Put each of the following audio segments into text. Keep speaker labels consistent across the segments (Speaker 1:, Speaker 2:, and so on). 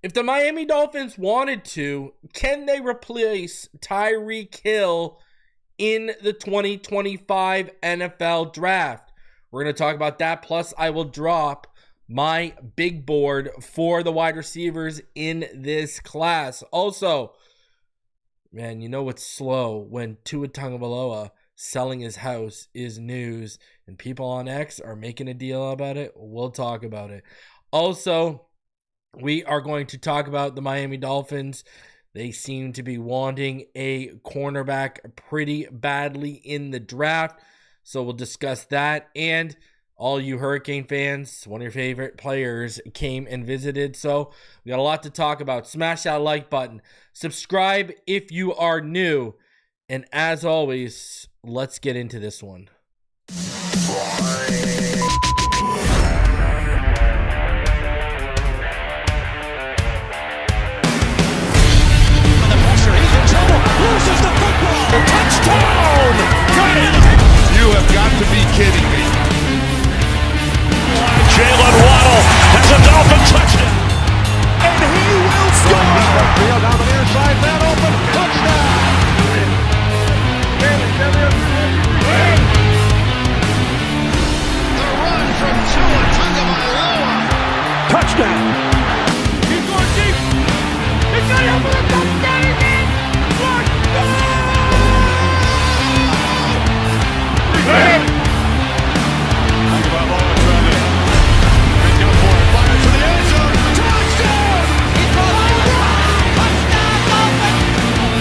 Speaker 1: If the Miami Dolphins wanted to, can they replace Tyreek Hill in the 2025 NFL Draft? We're going to talk about that. Plus, I will drop my big board for the wide receivers in this class. Also, man, you know what's slow when Tua Tagovailoa selling his house is news and people on X are making a deal about it? We'll talk about it. Also, we are going to talk about the Miami Dolphins. They seem to be wanting a cornerback pretty badly in the draft. So we'll discuss that. And all you Hurricane fans, one of your favorite players came and visited. So we got a lot to talk about. Smash that like button. Subscribe if you are new. And as always, let's get into this one.
Speaker 2: Loses the football. Touchdown! Got it! You have got to be kidding me. Jalen Waddle has a Dolphin touchdown. And he will score! Field down the near side, man open. Touchdown! The run from Tua Tagovailoa. Touchdown! He's going deep. He's got it for the touchdown again.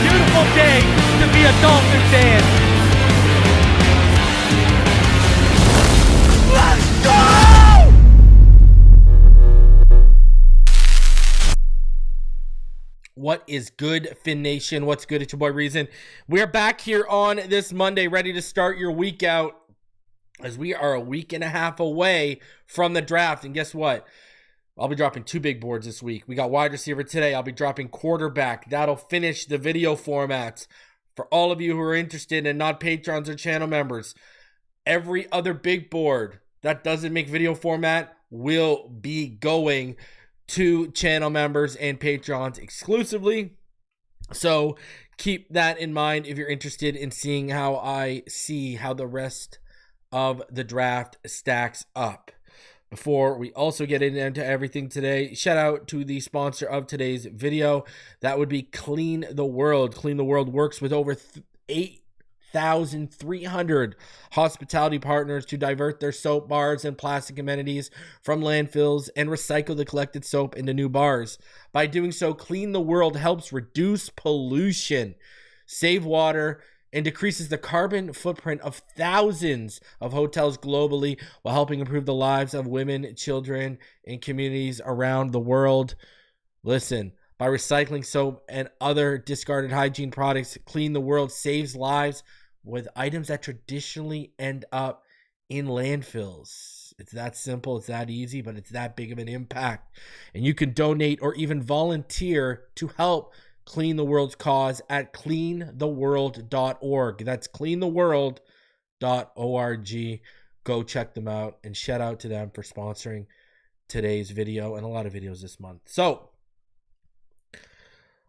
Speaker 3: Beautiful day to be a Dolphin fan. Let's go!
Speaker 1: What is good, Fin Nation? What's good? It's your boy Reason. We're back here on this Monday, ready to start your week out as we are a week and a half away from the draft. And guess what? I'll be dropping two big boards this week. We got wide receiver today. I'll be dropping quarterback. That'll finish the video formats. For all of you who are interested and not patrons or channel members, every other big board that doesn't make video format will be going to channel members and patrons exclusively. So keep that in mind if you're interested in seeing how I see how the rest of the draft stacks up. Before we also get into everything today, shout out to the sponsor of today's video. That would be Clean the World. Clean the World works with over 8,300 hospitality partners to divert their soap bars and plastic amenities from landfills and recycle the collected soap into new bars. By doing so, Clean the World helps reduce pollution, save water, and decreases the carbon footprint of thousands of hotels globally while helping improve the lives of women, children, and communities around the world. Listen, by recycling soap and other discarded hygiene products, Clean the World saves lives with items that traditionally end up in landfills. It's that simple, it's that easy, but it's that big of an impact. And you can donate or even volunteer to help Clean the World's cause at cleantheworld.org. That's cleantheworld.org. Go check them out, and shout out to them for sponsoring today's video and a lot of videos this month. So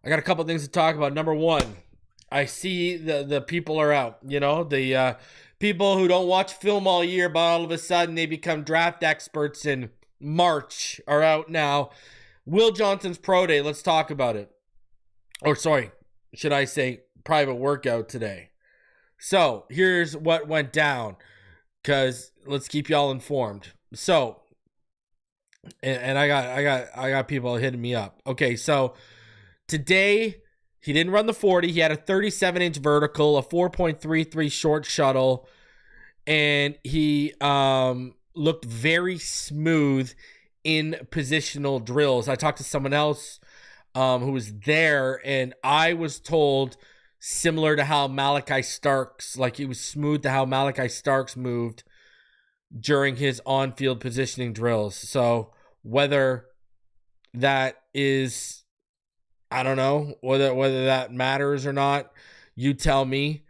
Speaker 1: I got a couple things to talk about. Number one, I see the people are out. You know, the people who don't watch film all year, but all of a sudden they become draft experts in March are out now. Will Johnson's pro day. Let's talk about it. Or sorry, should I say private workout today. So here's what went down, because let's keep y'all informed. So, and I got people hitting me up. Okay, so today he didn't run the 40. He had a 37-inch vertical, a 4.33 short shuttle, and he looked very smooth in positional drills. I talked to someone else who was there, and I was told similar to how Malachi Starks, like he was smooth to how Malachi Starks moved during his on-field positioning drills. So whether that is, I don't know, whether that matters or not, you tell me.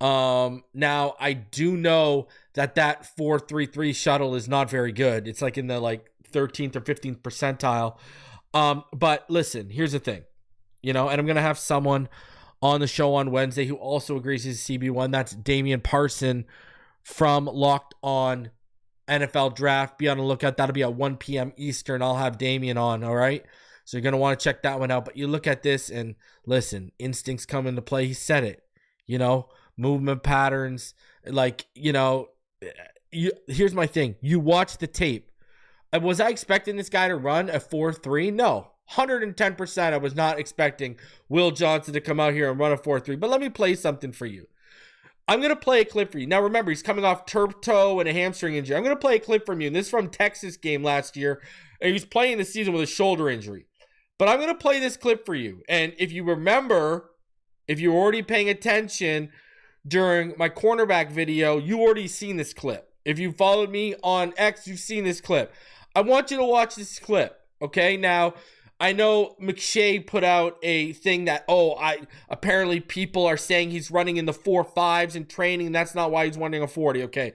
Speaker 1: Now I do know that 4.33 shuttle is not very good. It's like in the 13th or 15th percentile But listen, here's the thing, and I'm going to have someone on the show on Wednesday who also agrees he's CB1. That's Damien Parson from Locked On NFL Draft. Be on the lookout. That'll be at 1 p.m. Eastern. I'll have Damien on, all right? So you're going to want to check that one out. But you look at this and listen, instincts come into play. He said it, movement patterns. Here's my thing. You watch the tape. Was I expecting this guy to run a 4.3? No. 110% I was not expecting Will Johnson to come out here and run a 4.3. But let me play something for you. I'm going to play a clip for you. Now, remember, he's coming off turf toe and a hamstring injury. I'm going to play a clip from you. And this is from Texas game last year. And he was playing the season with a shoulder injury. But I'm going to play this clip for you. And if you remember, if you're already paying attention during my cornerback video, you already seen this clip. If you followed me on X, you've seen this clip. I want you to watch this clip, okay? Now, I know McShay put out a thing that, apparently people are saying he's running in the 4.5s in training, and that's not why he's running a 40, okay?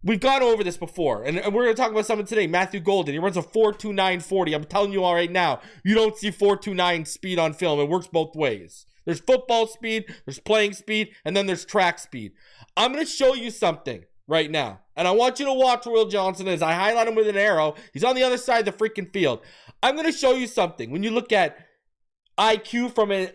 Speaker 1: We've gone over this before, and we're going to talk about something today. Matthew Golden, he runs a 4.29 40. I'm telling you all right now, you don't see 4.29 speed on film. It works both ways. There's football speed, there's playing speed, and then there's track speed. I'm going to show you something right now, and I want you to watch where Will Johnson is. I highlight him with an arrow. He's on the other side of the freaking field. I'm going to show you something. When you look at IQ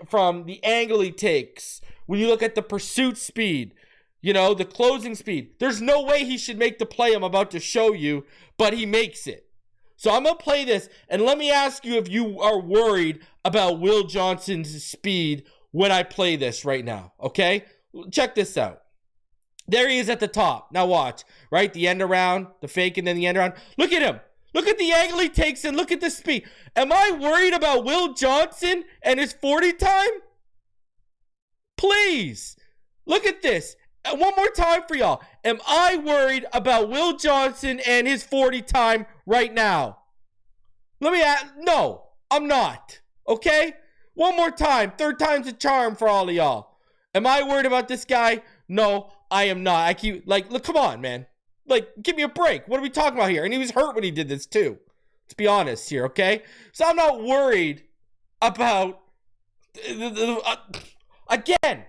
Speaker 1: from the angle he takes, when you look at the pursuit speed, the closing speed, there's no way he should make the play I'm about to show you, but he makes it. So I'm going to play this, and let me ask you if you are worried about Will Johnson's speed when I play this right now, okay? Check this out. There he is at the top. Now watch, right? The end around, the fake, and then the end around. Look at him. Look at the angle he takes and look at the speed. Am I worried about Will Johnson and his 40 time? Please. Look at this. One more time for y'all. Am I worried about Will Johnson and his 40 time right now? Let me ask. No, I'm not. Okay? One more time. Third time's a charm for all of y'all. Am I worried about this guy? No, I am not. I keep, look, come on, man. Give me a break. What are we talking about here? And he was hurt when he did this too. Let's be honest here, okay? So I'm not worried about, again,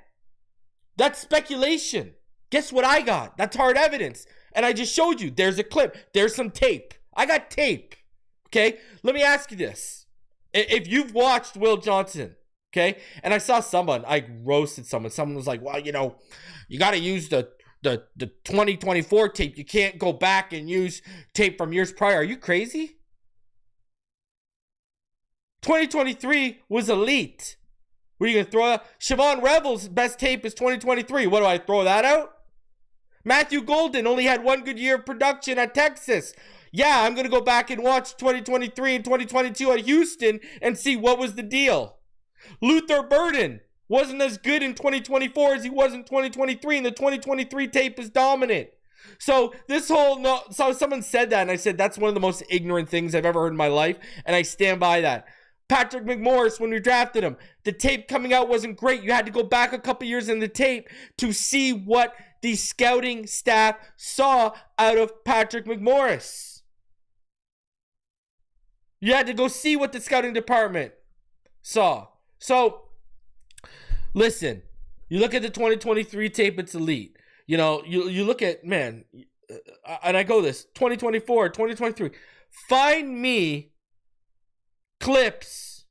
Speaker 1: that's speculation. Guess what I got? That's hard evidence. And I just showed you. There's a clip. There's some tape. I got tape, okay? Let me ask you this. If you've watched Will Johnson, okay, and I saw someone, I roasted someone. Someone was like, well, you got to use the 2024 tape. You can't go back and use tape from years prior. Are you crazy? 2023 was elite. What are you going to throw out? Shavon Revel's best tape is 2023. What do I throw that out? Matthew Golden only had one good year of production at Texas. Yeah, I'm going to go back and watch 2023 and 2022 at Houston and see what was the deal. Luther Burden wasn't as good in 2024 as he was in 2023, and the 2023 tape is dominant. So someone said that, and I said that's one of the most ignorant things I've ever heard in my life, and I stand by that. Patrick McMorris, when we drafted him, the tape coming out wasn't great. You had to go back a couple years in the tape to see what the scouting staff saw out of Patrick McMorris. You had to go see what the scouting department saw. So, listen, you look at the 2023 tape, it's elite. You look at, man, and I go this, 2024, 2023. Find me clips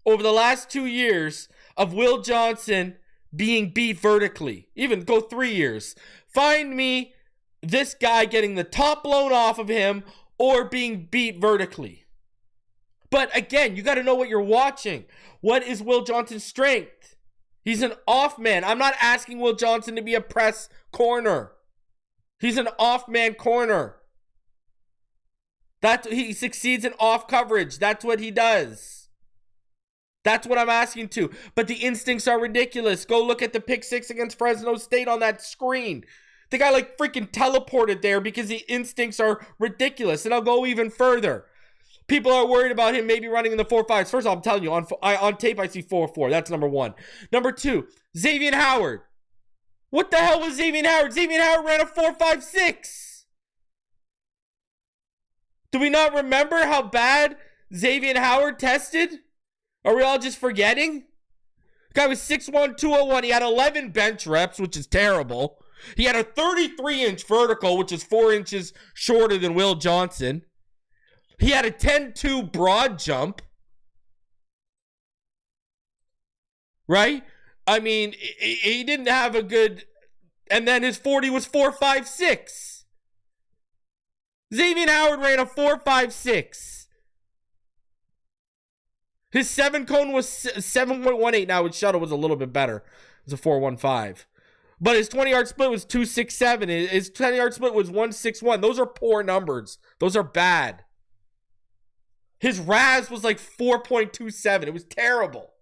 Speaker 1: over the last 2 years of Will Johnson being beat vertically. Even go 3 years. Find me this guy getting the top blown off of him or being beat vertically. But again, you got to know what you're watching. What is Will Johnson's strength? He's an off man. I'm not asking Will Johnson to be a press corner. He's an off man corner. He succeeds in off coverage. That's what he does. That's what I'm asking to. But the instincts are ridiculous. Go look at the pick six against Fresno State on that screen. The guy freaking teleported there because the instincts are ridiculous. And I'll go even further. People are worried about him maybe running in the 4.5s. First of all, I'm telling you, on tape, I see 4.4. That's number one. Number two, Xavier Howard. What the hell was Xavier Howard? Xavier Howard ran a 4.56. Do we not remember how bad Xavier Howard tested? Are we all just forgetting? Guy was 6'1", 201. He had 11 bench reps, which is terrible. He had a 33-inch vertical, which is 4 inches shorter than Will Johnson. He had a 10-2 broad jump. Right? I mean, he didn't have a good... And then his 40 was 4.56. Xavier Howard ran a 4.56. His 7-cone was 7.18. Now his shuttle was a little bit better. It was a 4.15. But his 20-yard split was 2.67. His 10-yard split was 1.61. Those are poor numbers. Those are bad. His RAS was like 4.27. It was terrible.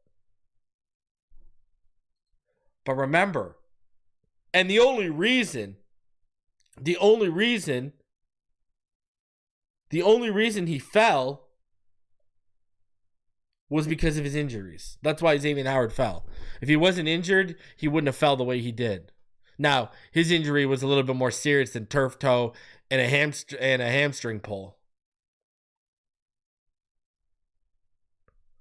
Speaker 1: But remember, and the only reason he fell was because of his injuries. That's why Xavier Howard fell. If he wasn't injured, he wouldn't have fell the way he did. Now, his injury was a little bit more serious than turf toe and a hamstring pull.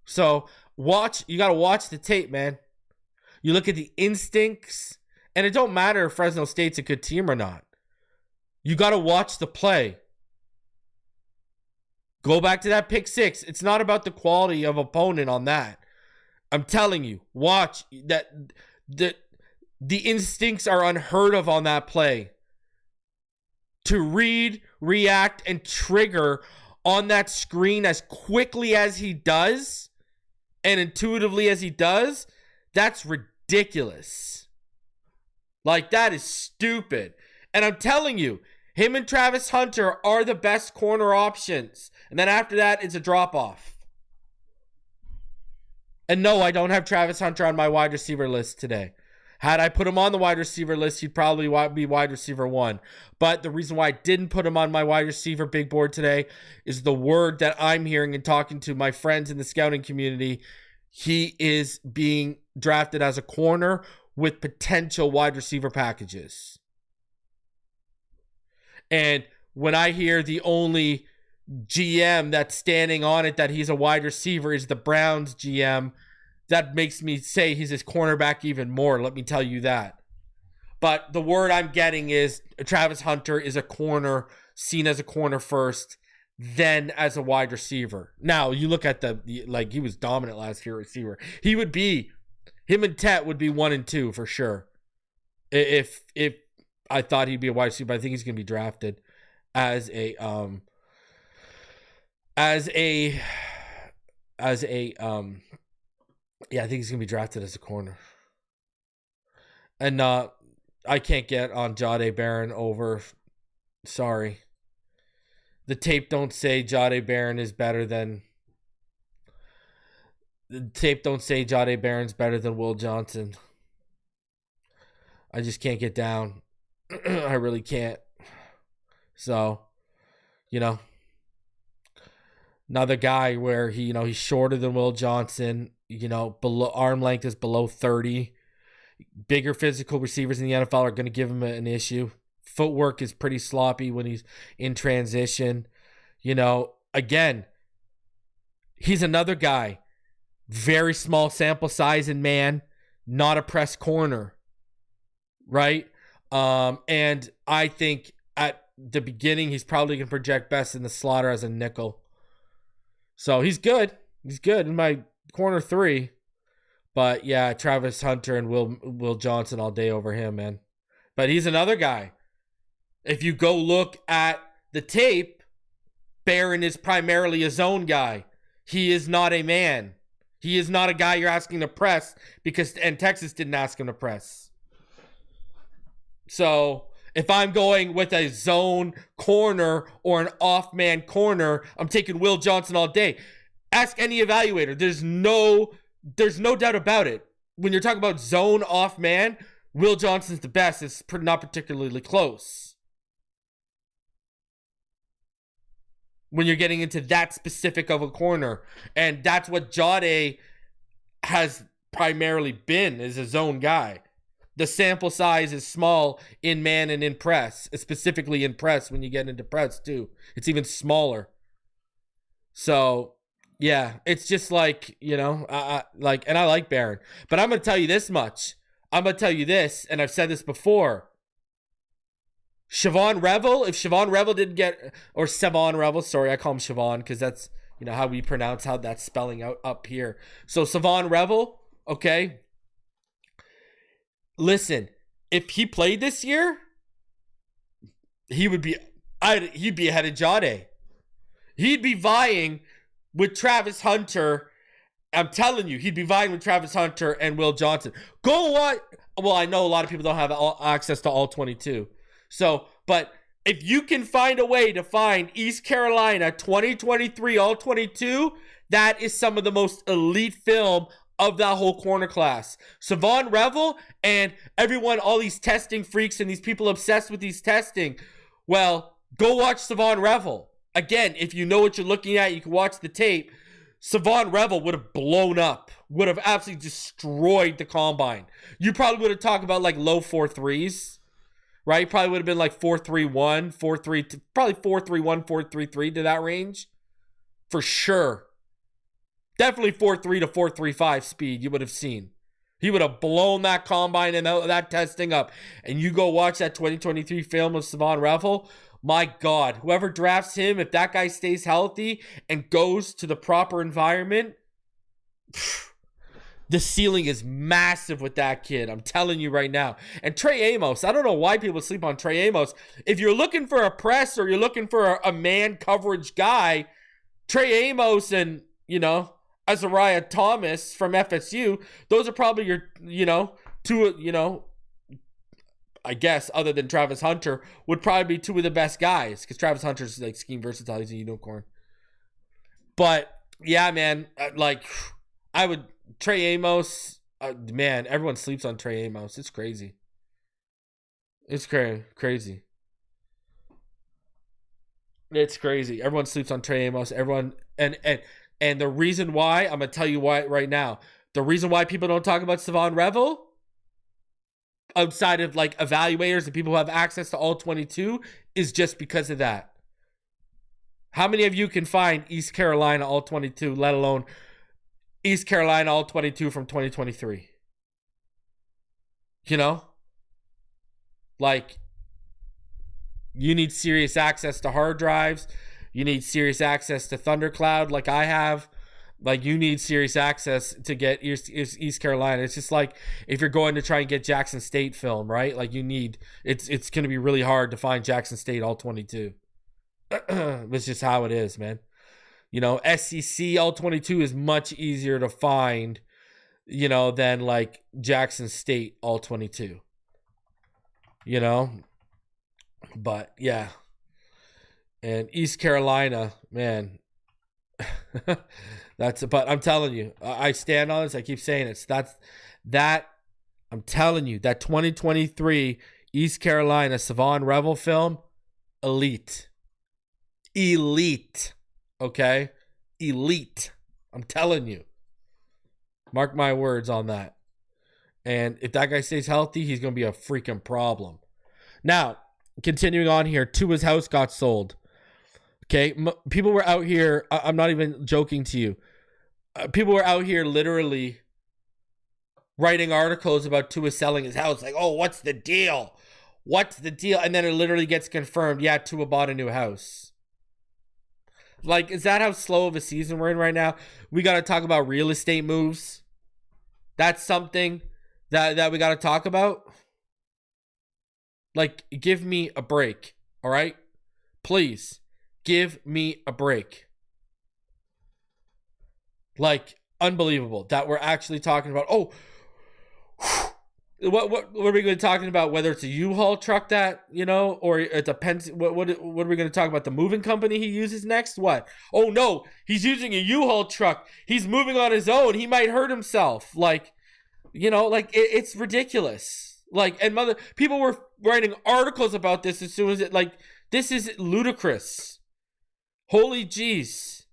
Speaker 1: So, you got to watch the tape, man. You look at the instincts, and it don't matter if Fresno State's a good team or not. You got to watch the play. Go back to that pick six. It's not about the quality of opponent on that. I'm telling you, watch that. The instincts are unheard of on that play. To read, react, and trigger on that screen as quickly as he does and intuitively as he does, that's ridiculous. Like, that is stupid. And I'm telling you, him and Travis Hunter are the best corner options. And then after that, it's a drop-off. And no, I don't have Travis Hunter on my wide receiver list today. Had I put him on the wide receiver list, he'd probably be wide receiver 1. But the reason why I didn't put him on my wide receiver big board today is the word that I'm hearing and talking to my friends in the scouting community. He is being drafted as a corner with potential wide receiver packages. And when I hear the only GM that's standing on it that he's a wide receiver is the Browns GM, that makes me say he's his cornerback even more. Let me tell you that. But the word I'm getting is Travis Hunter is a corner, seen as a corner first, then as a wide receiver. Now, you look at he was dominant last year receiver. Him and Tet would be 1 and 2 for sure. If I thought he'd be a wide receiver, but I think he's going to be drafted as a I think he's going to be drafted as a corner. And I can't get on Jahdae Barron over. Sorry. The tape don't say Jahdae Barron is better than... The tape don't say Jahdae Barron's better than Will Johnson. I just can't get down. I really can't. So, another guy where he's shorter than Will Johnson, below arm length is below 30. Bigger physical receivers in the NFL are going to give him an issue. Footwork is pretty sloppy when he's in transition. Again, he's another guy. Very small sample size in man, not a press corner. Right? And I think at the beginning, he's probably going to project best in the slaughter as a nickel. So he's good. He's good in my corner 3. But yeah, Travis Hunter and Will Johnson all day over him, man. But he's another guy. If you go look at the tape, Barron is primarily a zone guy. He is not a man. He is not a guy you're asking to press and Texas didn't ask him to press. So if I'm going with a zone corner or an off-man corner, I'm taking Will Johnson all day. Ask any evaluator. There's no doubt about it. When you're talking about zone off-man, Will Johnson's the best. It's not particularly close. When you're getting into that specific of a corner. And that's what Jahdae has primarily been, is a zone guy. The sample size is small in man and in press, specifically in press when you get into press too. It's even smaller. So Yeah, it's just like, like, and I like Barron, but I'm going to tell you this much. I'm going to tell you this, and I've said this before. Shavon Revel, if Shavon Revel didn't get, or Shavon Revel, sorry, I call him Shavon because that's, how we pronounce how that's spelling out up here. So Shavon Revel, okay? Listen, if he played this year, he'd be ahead of Jahdae. He'd be vying with Travis Hunter. I'm telling you, he'd be vying with Travis Hunter and Will Johnson. Go what? Well, I know a lot of people don't have access to all 22. So, but if you can find a way to find East Carolina 2023 all 22, that is some of the most elite film of that whole corner class. Shavon Revel and everyone, all these testing freaks and these people obsessed with these testing. Well, go watch Shavon Revel. Again, if you know what you're looking at, you can watch the tape. Shavon Revel would have blown up, would have absolutely destroyed the combine. You probably would have talked about like low 4.3s, right? Probably would have been like 4.31, 4.3, probably 4.31, 4.33 to that range. For sure. Definitely 4.3 to 4.35 speed you would have seen. He would have blown that combine and that testing up. And you go watch that 2023 film of Shavon Revel. My God, whoever drafts him, if that guy stays healthy and goes to the proper environment, the ceiling is massive with that kid. I'm telling you right now. And Trey Amos, I don't know why people sleep on Trey Amos. If you're looking for a press or you're looking for a man coverage guy, Trey Amos and, Azariah Thomas from FSU, those are probably your, two, I guess, other than Travis Hunter, would probably be two of the best guys because Travis Hunter's like scheme versatile. He's a unicorn. But yeah, man, Trey Amos, man, everyone sleeps on Trey Amos. It's crazy. It's crazy. It's crazy. Everyone sleeps on Trey Amos. Everyone, and the reason why, I'm going to tell you why right now. The reason why people don't talk about Shavon Revel, outside of like evaluators and people who have access to all 22, is just because of that. How many of you can find East Carolina all 22, let alone East Carolina all 22 from 2023? Like, you need serious access to hard drives. You need serious access to Thundercloud like I have. Like, you need serious access to get East Carolina. It's just like if you're going to try and get Jackson State film, right? Like, it's going to be really hard to find Jackson State all 22. It's just how it is, man. SEC all 22 is much easier to find, than like Jackson State all 22. But yeah. And East Carolina, man. But I'm telling you, I stand on this. I keep saying it. I'm telling you, that 2023 East Carolina Shavon Revel film, elite. Okay? Elite. I'm telling you. Mark my words on that. And if that guy stays healthy, he's going to be a freaking problem. Now, continuing on here, Tua's house got sold. Okay, people were out here. I'm not even joking to you. People were out here literally writing articles about Tua selling his house. Like, oh, what's the deal? What's the deal? And then it literally gets confirmed. Yeah, Tua bought a new house. Like, is that how slow of a season we're in right now? We got to talk about real estate moves. That's something that we got to talk about. Like, give me a break. All right? Please. Give me a break. Like, unbelievable that we're actually talking about. Oh, what are we going to be talking about? Whether it's a U-Haul truck that, or it depends. What are we going to talk about? The moving company he uses next? What? Oh no, he's using a U-Haul truck. He's moving on his own. He might hurt himself. Like, it's ridiculous. Like, and people were writing articles about this as soon as this is ludicrous. Holy jeez.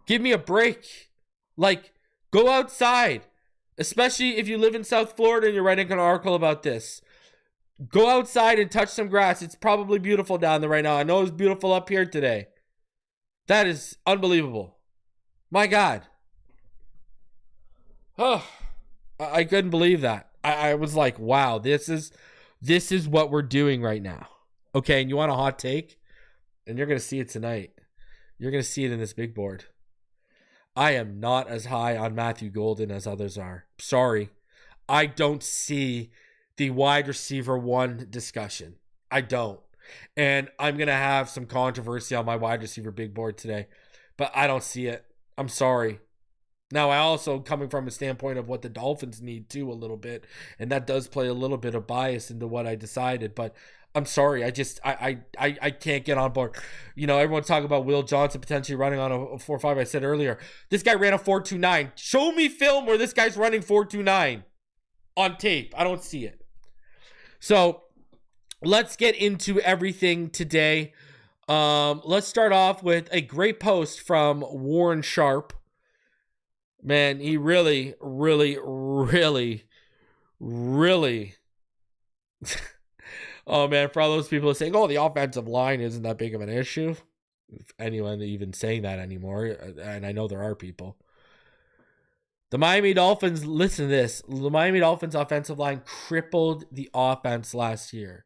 Speaker 1: Give me a break. Like, go outside. Especially if you live in South Florida and you're writing an article about this. Go outside and touch some grass. It's probably beautiful down there right now. I know it's beautiful up here today. That is unbelievable. My God. Oh, I couldn't believe that. I was like, wow, this is what we're doing right now. Okay, and you want a hot take? And you're going to see it tonight. You're going to see it in this big board. I am not as high on Matthew Golden as others are. Sorry. I don't see the wide receiver one discussion. I don't. And I'm going to have some controversy on my wide receiver big board today. But I don't see it. I'm sorry. Now, I also coming from a standpoint of what the Dolphins need too a little bit. And that does play a little bit of bias into what I decided. But I'm sorry. I can't get on board. You know, everyone's talking about Will Johnson potentially running on a 4.5. I said earlier, this guy ran a 4.29. Show me film where this guy's running 4.29 on tape. I don't see it. So let's get into everything today. Let's start off with a great post from Warren Sharp. Man, he really oh man, for all those people that saying, oh, the offensive line isn't that big of an issue. If anyone even saying that anymore, and I know there are people. The Miami Dolphins, listen to this. The Miami Dolphins offensive line crippled the offense last year.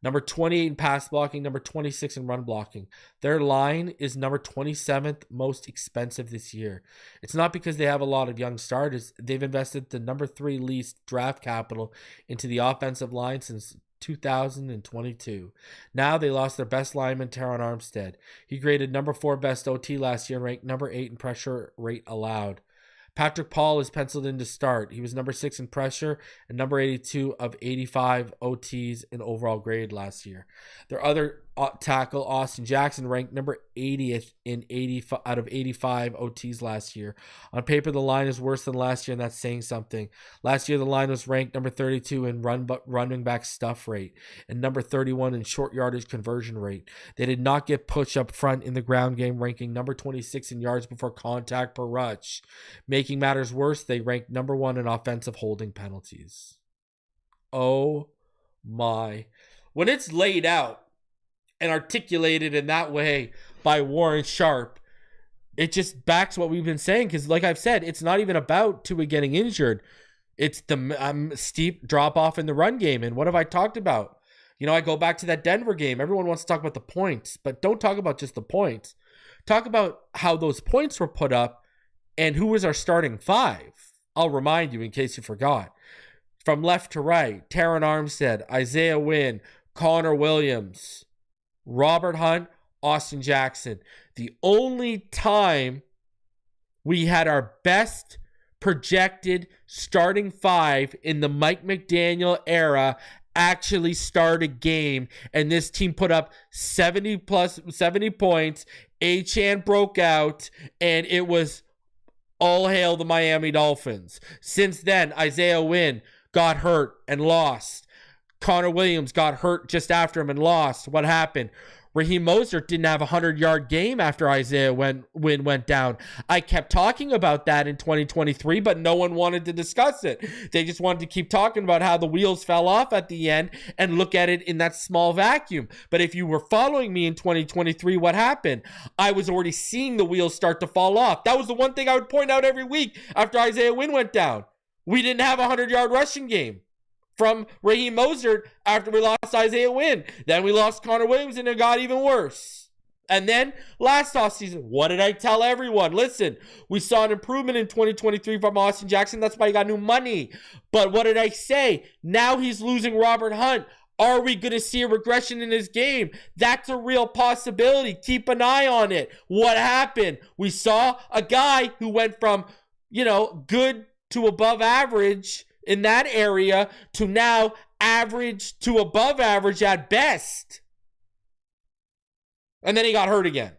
Speaker 1: Number 28 in pass blocking, number 26 in run blocking. Their line is number 27th most expensive this year. It's not because they have a lot of young starters. They've invested the number 3 least draft capital into the offensive line since 2022. Now they lost their best lineman, Teron Armstead. He graded number 4 best OT last year and ranked number 8 in pressure rate allowed. Patrick Paul is penciled in to start. He was number 6 in pressure and number 82 of 85 OTs in overall grade last year. Their other tackle, Austin Jackson, ranked number 80th in 85 out of 85 OTs last year. On paper, the line is worse than last year, and that's saying something. Last year, the line was ranked number 32 in running back stuff rate and number 31 in short yardage conversion rate. They did not get pushed up front in the ground game, ranking number 26 in yards before contact per rush. Making matters worse, they ranked number 1 in offensive holding penalties. Oh my. When it's laid out and articulated in that way by Warren Sharp, it just backs what we've been saying. Because like I've said, it's not even about Tua getting injured. It's the steep drop-off in the run game. And what have I talked about? You know, I go back to that Denver game. Everyone wants to talk about the points, but don't talk about just the points. Talk about how those points were put up and who was our starting 5. I'll remind you in case you forgot. From left to right, Teron Armstead, Isaiah Wynn, Connor Williams, Robert Hunt, Austin Jackson. The only time we had our best projected starting 5 in the Mike McDaniel era actually start a game, and this team put up 70 points. Achane broke out, and it was all hail the Miami Dolphins. Since then, Isaiah Wynn got hurt and lost. Connor Williams got hurt just after him and lost. What happened? Raheem Mostert didn't have a 100-yard game after Isaiah Wynn went down. I kept talking about that in 2023, but no one wanted to discuss it. They just wanted to keep talking about how the wheels fell off at the end and look at it in that small vacuum. But if you were following me in 2023, what happened? I was already seeing the wheels start to fall off. That was the one thing I would point out every week after Isaiah Wynn went down. We didn't have a 100-yard rushing game from Raheem Mostert after we lost Isaiah Wynn. Then we lost Connor Williams, and it got even worse. And then last offseason, what did I tell everyone? Listen, we saw an improvement in 2023 from Austin Jackson. That's why he got new money. But what did I say? Now he's losing Robert Hunt. Are we going to see a regression in his game? That's a real possibility. Keep an eye on it. What happened? We saw a guy who went from, good to above average in that area to now average to above average at best. And then he got hurt again.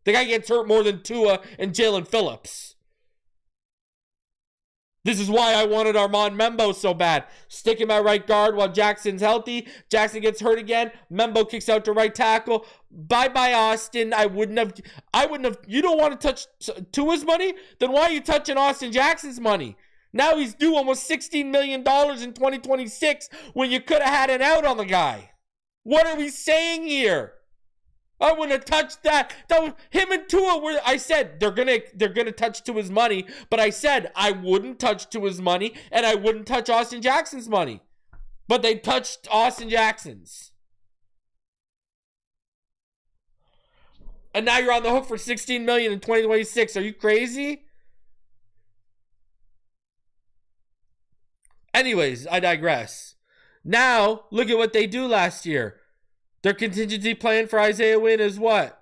Speaker 1: The guy gets hurt more than Tua and Jalen Phillips. This is why I wanted Armand Membo so bad. Stick him at right guard while Jackson's healthy. Jackson gets hurt again. Membo kicks out to right tackle. Bye-bye, Austin. I wouldn't have. You don't want to touch Tua's money? Then why are you touching Austin Jackson's money? Now he's due almost $16 million in 2026 when you could have had an out on the guy. What are we saying here? I wouldn't have touched that. That was him and Tua were. I said they're gonna touch Tua's money, but I said I wouldn't touch Tua's money and I wouldn't touch Austin Jackson's money. But they touched Austin Jackson's. And now you're on the hook for $16 million in 2026. Are you crazy? Anyways, I digress. Now, look at what they do last year. Their contingency plan for Isaiah Wynn is what?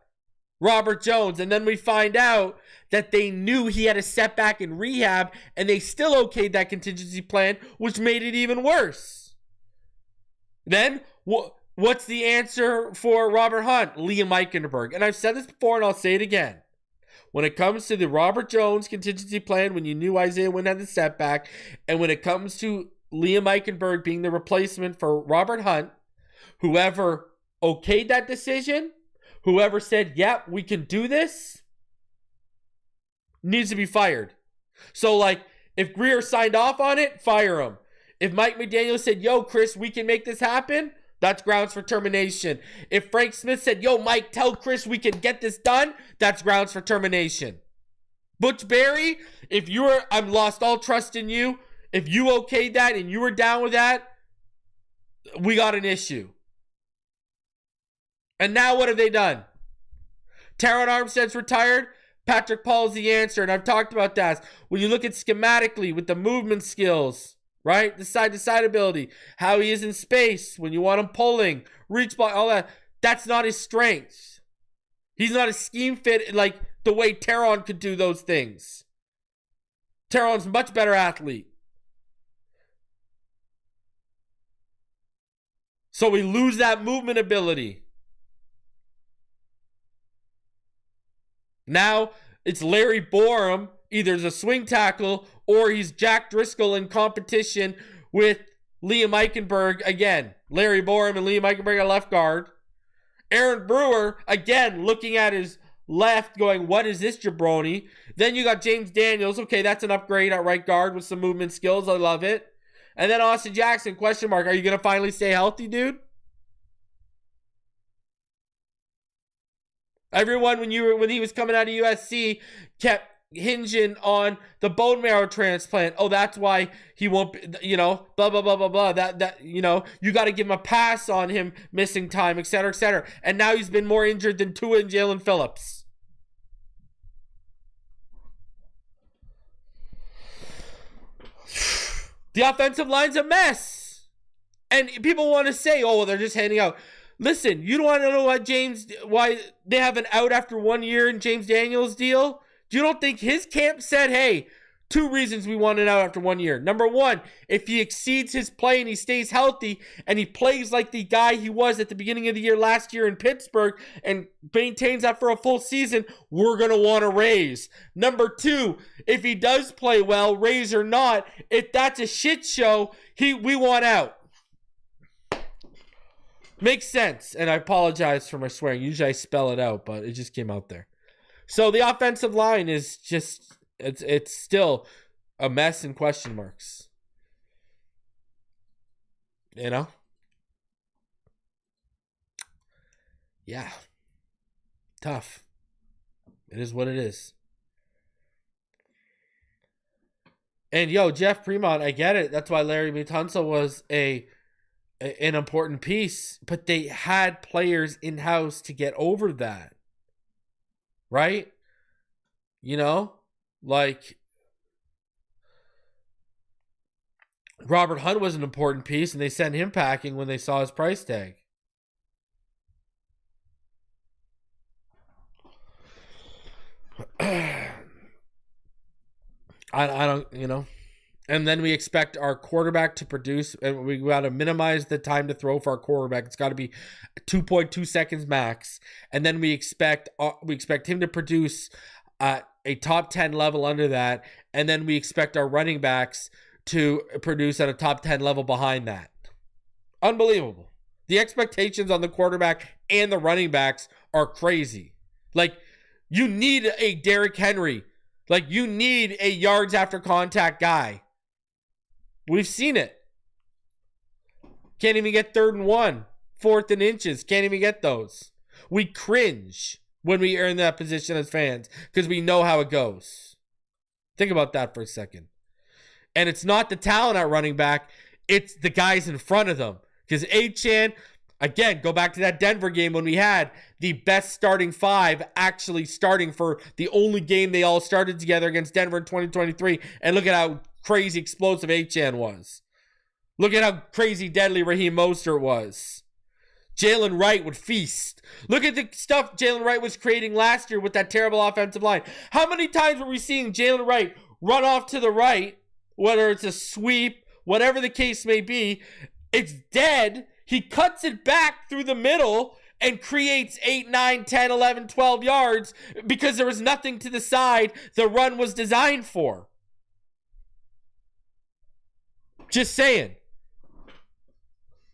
Speaker 1: Robert Jones. And then we find out that they knew he had a setback in rehab, and they still okayed that contingency plan, which made it even worse. Then, what's the answer for Robert Hunt? Liam Eichenberg. And I've said this before, and I'll say it again. When it comes to the Robert Jones contingency plan, when you knew Isaiah Wynn had the setback, and when it comes to Liam Eichenberg being the replacement for Robert Hunt, whoever okayed that decision, whoever said, yep, we can do this, needs to be fired. So, like, if Greer signed off on it, fire him. If Mike McDaniel said, yo, Chris, we can make this happen, that's grounds for termination. If Frank Smith said, yo, Mike, tell Chris we can get this done, that's grounds for termination. Butch Barry, if you were, I've lost all trust in you. If you okayed that and you were down with that, we got an issue. And now what have they done? Teron Armstead's retired. Patrick Paul's the answer. And I've talked about that. When you look at schematically with the movement skills, right? The side-to-side ability, how he is in space, when you want him pulling, reach ball, all that. That's not his strength. He's not a scheme fit like the way Teron could do those things. Teron's a much better athlete. So we lose that movement ability. Now it's Larry Borum, either as a swing tackle or he's Jack Driscoll in competition with Liam Eichenberg. Again, Larry Borum and Liam Eichenberg at left guard. Aaron Brewer, again, looking at his left going, what is this jabroni? Then you got James Daniels. Okay, that's an upgrade at right guard with some movement skills. I love it. And then Austin Jackson, question mark. Are you going to finally stay healthy, dude? Everyone, when he was coming out of USC, kept hinging on the bone marrow transplant. Oh, that's why he won't be, blah, blah, blah, blah, blah. That you got to give him a pass on him missing time, et cetera, et cetera. And now he's been more injured than Tua and Jalen Phillips. The offensive line's a mess. And people want to say, oh, well, they're just handing out. Listen, you don't want to know why they have an out after 1 year in James Daniels' deal? You don't think his camp said, hey, 2 reasons we want an out after 1 year. Number one, if he exceeds his play and he stays healthy and he plays like the guy he was at the beginning of the year last year in Pittsburgh and maintains that for a full season, we're going to want to raise. Number two, if he does play well, raise or not, if that's a shit show, we want out. Makes sense. And I apologize for my swearing. Usually I spell it out, but it just came out there. So the offensive line is just, it's still a mess and question marks. Yeah. Tough. It is what it is. And Jeff Fremont, I get it. That's why Larry Tunsil was an important piece, but they had players in-house to get over that. Right? Like Robert Hunt was an important piece and they sent him packing when they saw his price tag. I don't, And then we expect our quarterback to produce, and we got to minimize the time to throw for our quarterback. It's got to be 2.2 seconds max. And then we expect him to produce at a top 10 level under that. And then we expect our running backs to produce at a top 10 level behind that. Unbelievable. The expectations on the quarterback and the running backs are crazy. Like, you need a Derrick Henry. Like, you need a yards after contact guy. We've seen it. Can't even get 3rd and 1. 4th and inches. Can't even get those. We cringe when we are in that position as fans because we know how it goes. Think about that for a second. And it's not the talent at running back, it's the guys in front of them. Because Achane, again, go back to that Denver game when we had the best starting five actually starting for the only game they all started together against Denver in 2023. And look at how crazy explosive Achane was. Look at how crazy deadly Raheem Mostert was. Jalen Wright would feast. Look at the stuff Jalen Wright was creating last year with that terrible offensive line. How many times were we seeing Jalen Wright run off to the right, whether it's a sweep, whatever the case may be, it's dead. He cuts it back through the middle and creates 8, 9, 10, 11, 12 yards because there was nothing to the side the run was designed for. Just saying.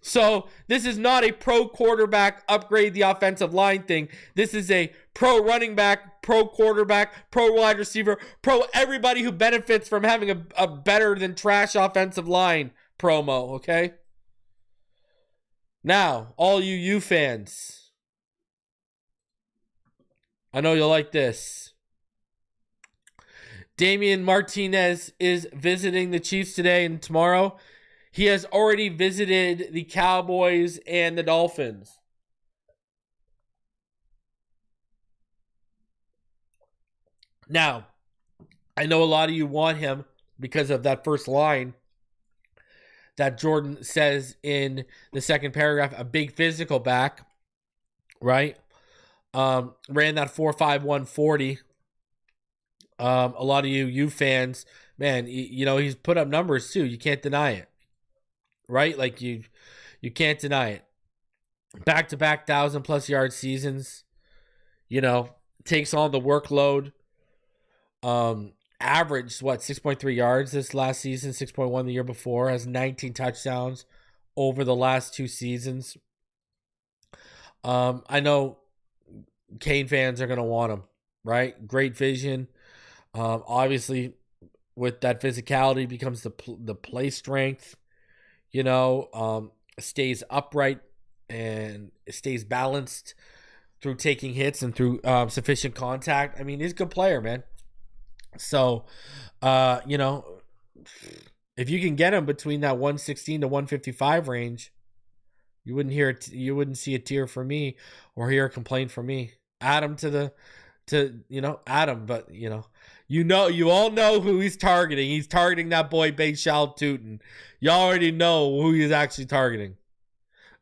Speaker 1: So this is not a pro quarterback upgrade the offensive line thing. This is a pro running back, pro quarterback, pro wide receiver, pro everybody who benefits from having a better than trash offensive line promo, okay? Now, all you fans, I know you'll like this. Damien Martinez is visiting the Chiefs today and tomorrow. He has already visited the Cowboys and the Dolphins. Now, I know a lot of you want him because of that first line that Jordan says in the second paragraph, a big physical back, right? Ran that 4.5 140. A lot of you fans, man, you know, he's put up numbers too. You can't deny it. Right? Like you can't deny it. Back-to-back 1,000+ yard seasons. You know, takes on the workload. Averaged 6.3 yards this last season, 6.1 the year before, has 19 touchdowns over the last 2 seasons. I know Kane fans are going to want him, right? Great vision. Obviously, with that physicality becomes the play strength. You know, stays upright and stays balanced through taking hits and through sufficient contact. I mean, he's a good player, man. So, you know, if you can get him between that 116 to 155 range, you wouldn't see a tear from me or hear a complaint from me. Add him add him, but you all know who he's targeting. He's targeting that boy Bashal Tootin. You already know who he's actually targeting.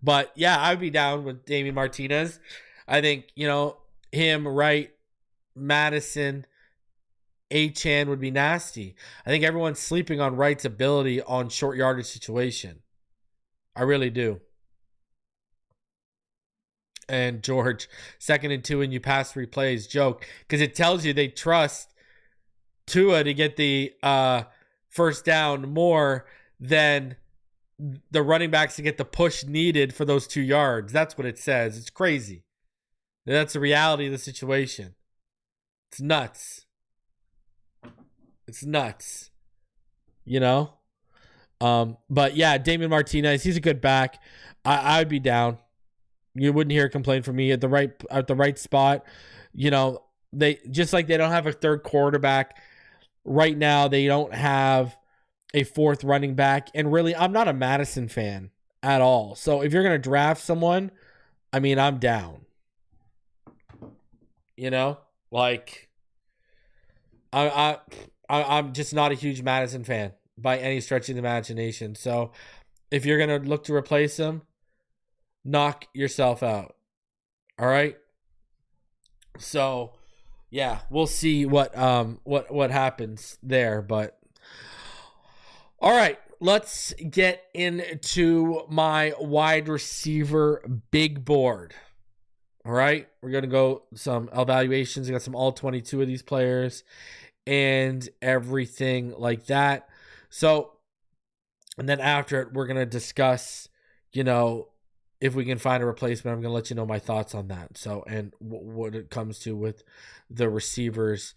Speaker 1: But yeah, I'd be down with Damien Martinez. I think, him, Wright, Madison, Achane would be nasty. I think everyone's sleeping on Wright's ability on short yardage situation. I really do. And George, 2nd and 2 and you pass 3 plays, joke. Because it tells you they trust Tua to get the first down more than the running backs to get the push needed for those 2 yards. That's what it says. It's crazy. That's the reality of the situation. It's nuts. It's nuts. But yeah, Damien Martinez, he's a good back. I'd be down. You wouldn't hear a complaint from me at the right spot. They just like they don't have a third quarterback right now. They don't have a 4th running back, and really, I'm not a Madison fan at all. So if you're gonna draft someone, I mean, I'm down. I'm just not a huge Madison fan by any stretch of the imagination. So if you're gonna look to replace him, knock yourself out. All right. So yeah, we'll see what happens there. But all right, let's get into my wide receiver big board. All right, we're gonna go some evaluations. I got some all 22 of these players and everything like that. So, and then after it, we're gonna discuss, if we can find a replacement. I'm going to let you know my thoughts on that. So, and what it comes to with the receivers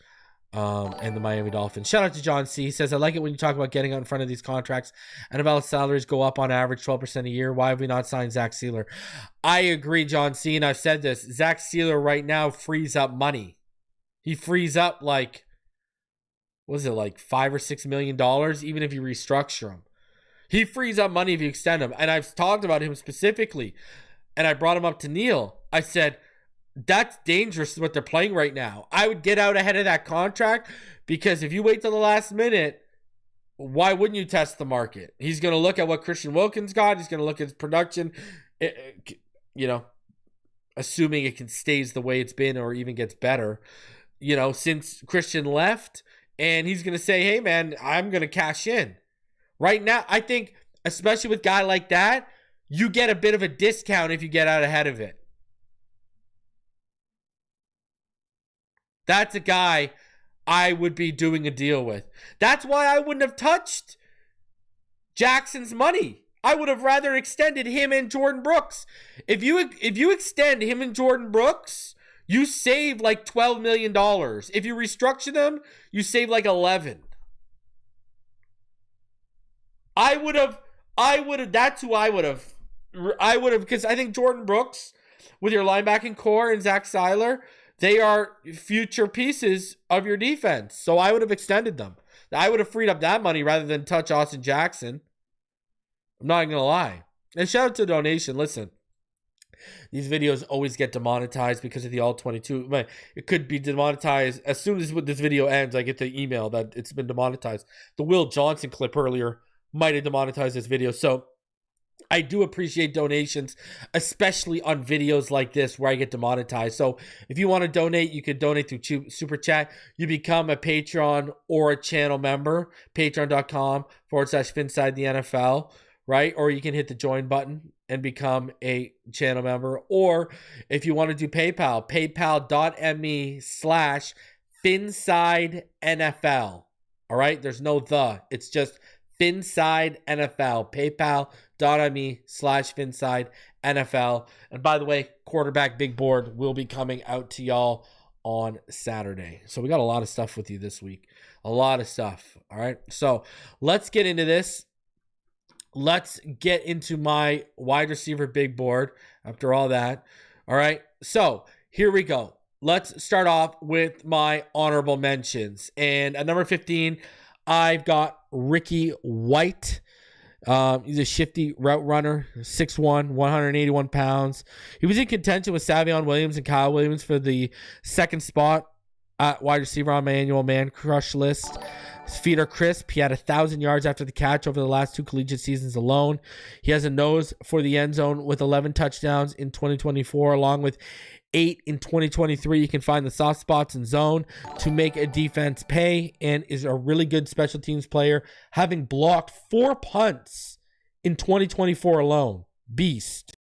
Speaker 1: and the Miami Dolphins. Shout out to John C. He says, I like it when you talk about getting out in front of these contracts. NFL salaries go up on average 12% a year. Why have we not signed Zach Sealer? I agree, John C. And I've said this. Zach Sealer right now frees up money. He frees up like, what is it, like $5 or $6 million, even if you restructure him. He frees up money if you extend him. And I've talked about him specifically. And I brought him up to Neil. I said, that's dangerous what they're playing right now. I would get out ahead of that contract, because if you wait till the last minute, why wouldn't you test the market? He's going to look at what Christian Wilkins got. He's going to look at his production, assuming it stays the way it's been or even gets better, since Christian left. And he's going to say, hey, man, I'm going to cash in. Right now, I think, especially with a guy like that, you get a bit of a discount if you get out ahead of it. That's a guy I would be doing a deal with. That's why I wouldn't have touched Jackson's money. I would have rather extended him and Jordan Brooks. If you extend him and Jordan Brooks, you save like $12 million. If you restructure them, you save like 11. That's who I would have, because I think Jordan Brooks, with your linebacking core and Zach Seiler, they are future pieces of your defense. So I would have extended them. I would have freed up that money rather than touch Austin Jackson. I'm not going to lie. And shout out to donation. Listen, these videos always get demonetized because of the all 22. It could be demonetized as soon as this video ends. I get the email that it's been demonetized. The Will Johnson clip earlier might have demonetized this video. So I do appreciate donations, especially on videos like this where I get demonetized. So if you want to donate, you can donate through Super Chat. You become a Patreon or a channel member, patreon.com/Phinside The NFL, right? Or you can hit the join button and become a channel member. Or if you want to do PayPal, paypal.me/Phinside NFL. All right? There's no the. It's just Phinside NFL. PayPal.me/Phinside NFL. And by the way, quarterback big board will be coming out to y'all on Saturday. So we got a lot of stuff with you this week. A lot of stuff. All right. So let's get into this. Let's get into my wide receiver big board after all that. All right. So here we go. Let's start off with my honorable mentions. And at number 15, I've got Ricky White. He's a shifty route runner, 6'1", 181 pounds. He was in contention with Shavon Williams and Kyle Williams for the second spot at wide receiver on my annual man crush list. His feet are crisp. He had 1,000 yards after the catch over the last 2 collegiate seasons alone. He has a nose for the end zone with 11 touchdowns in 2024, along with 8 in 2023. You can find the soft spots in zone to make a defense pay, and is a really good special teams player, having blocked 4 punts in 2024 alone. Beast.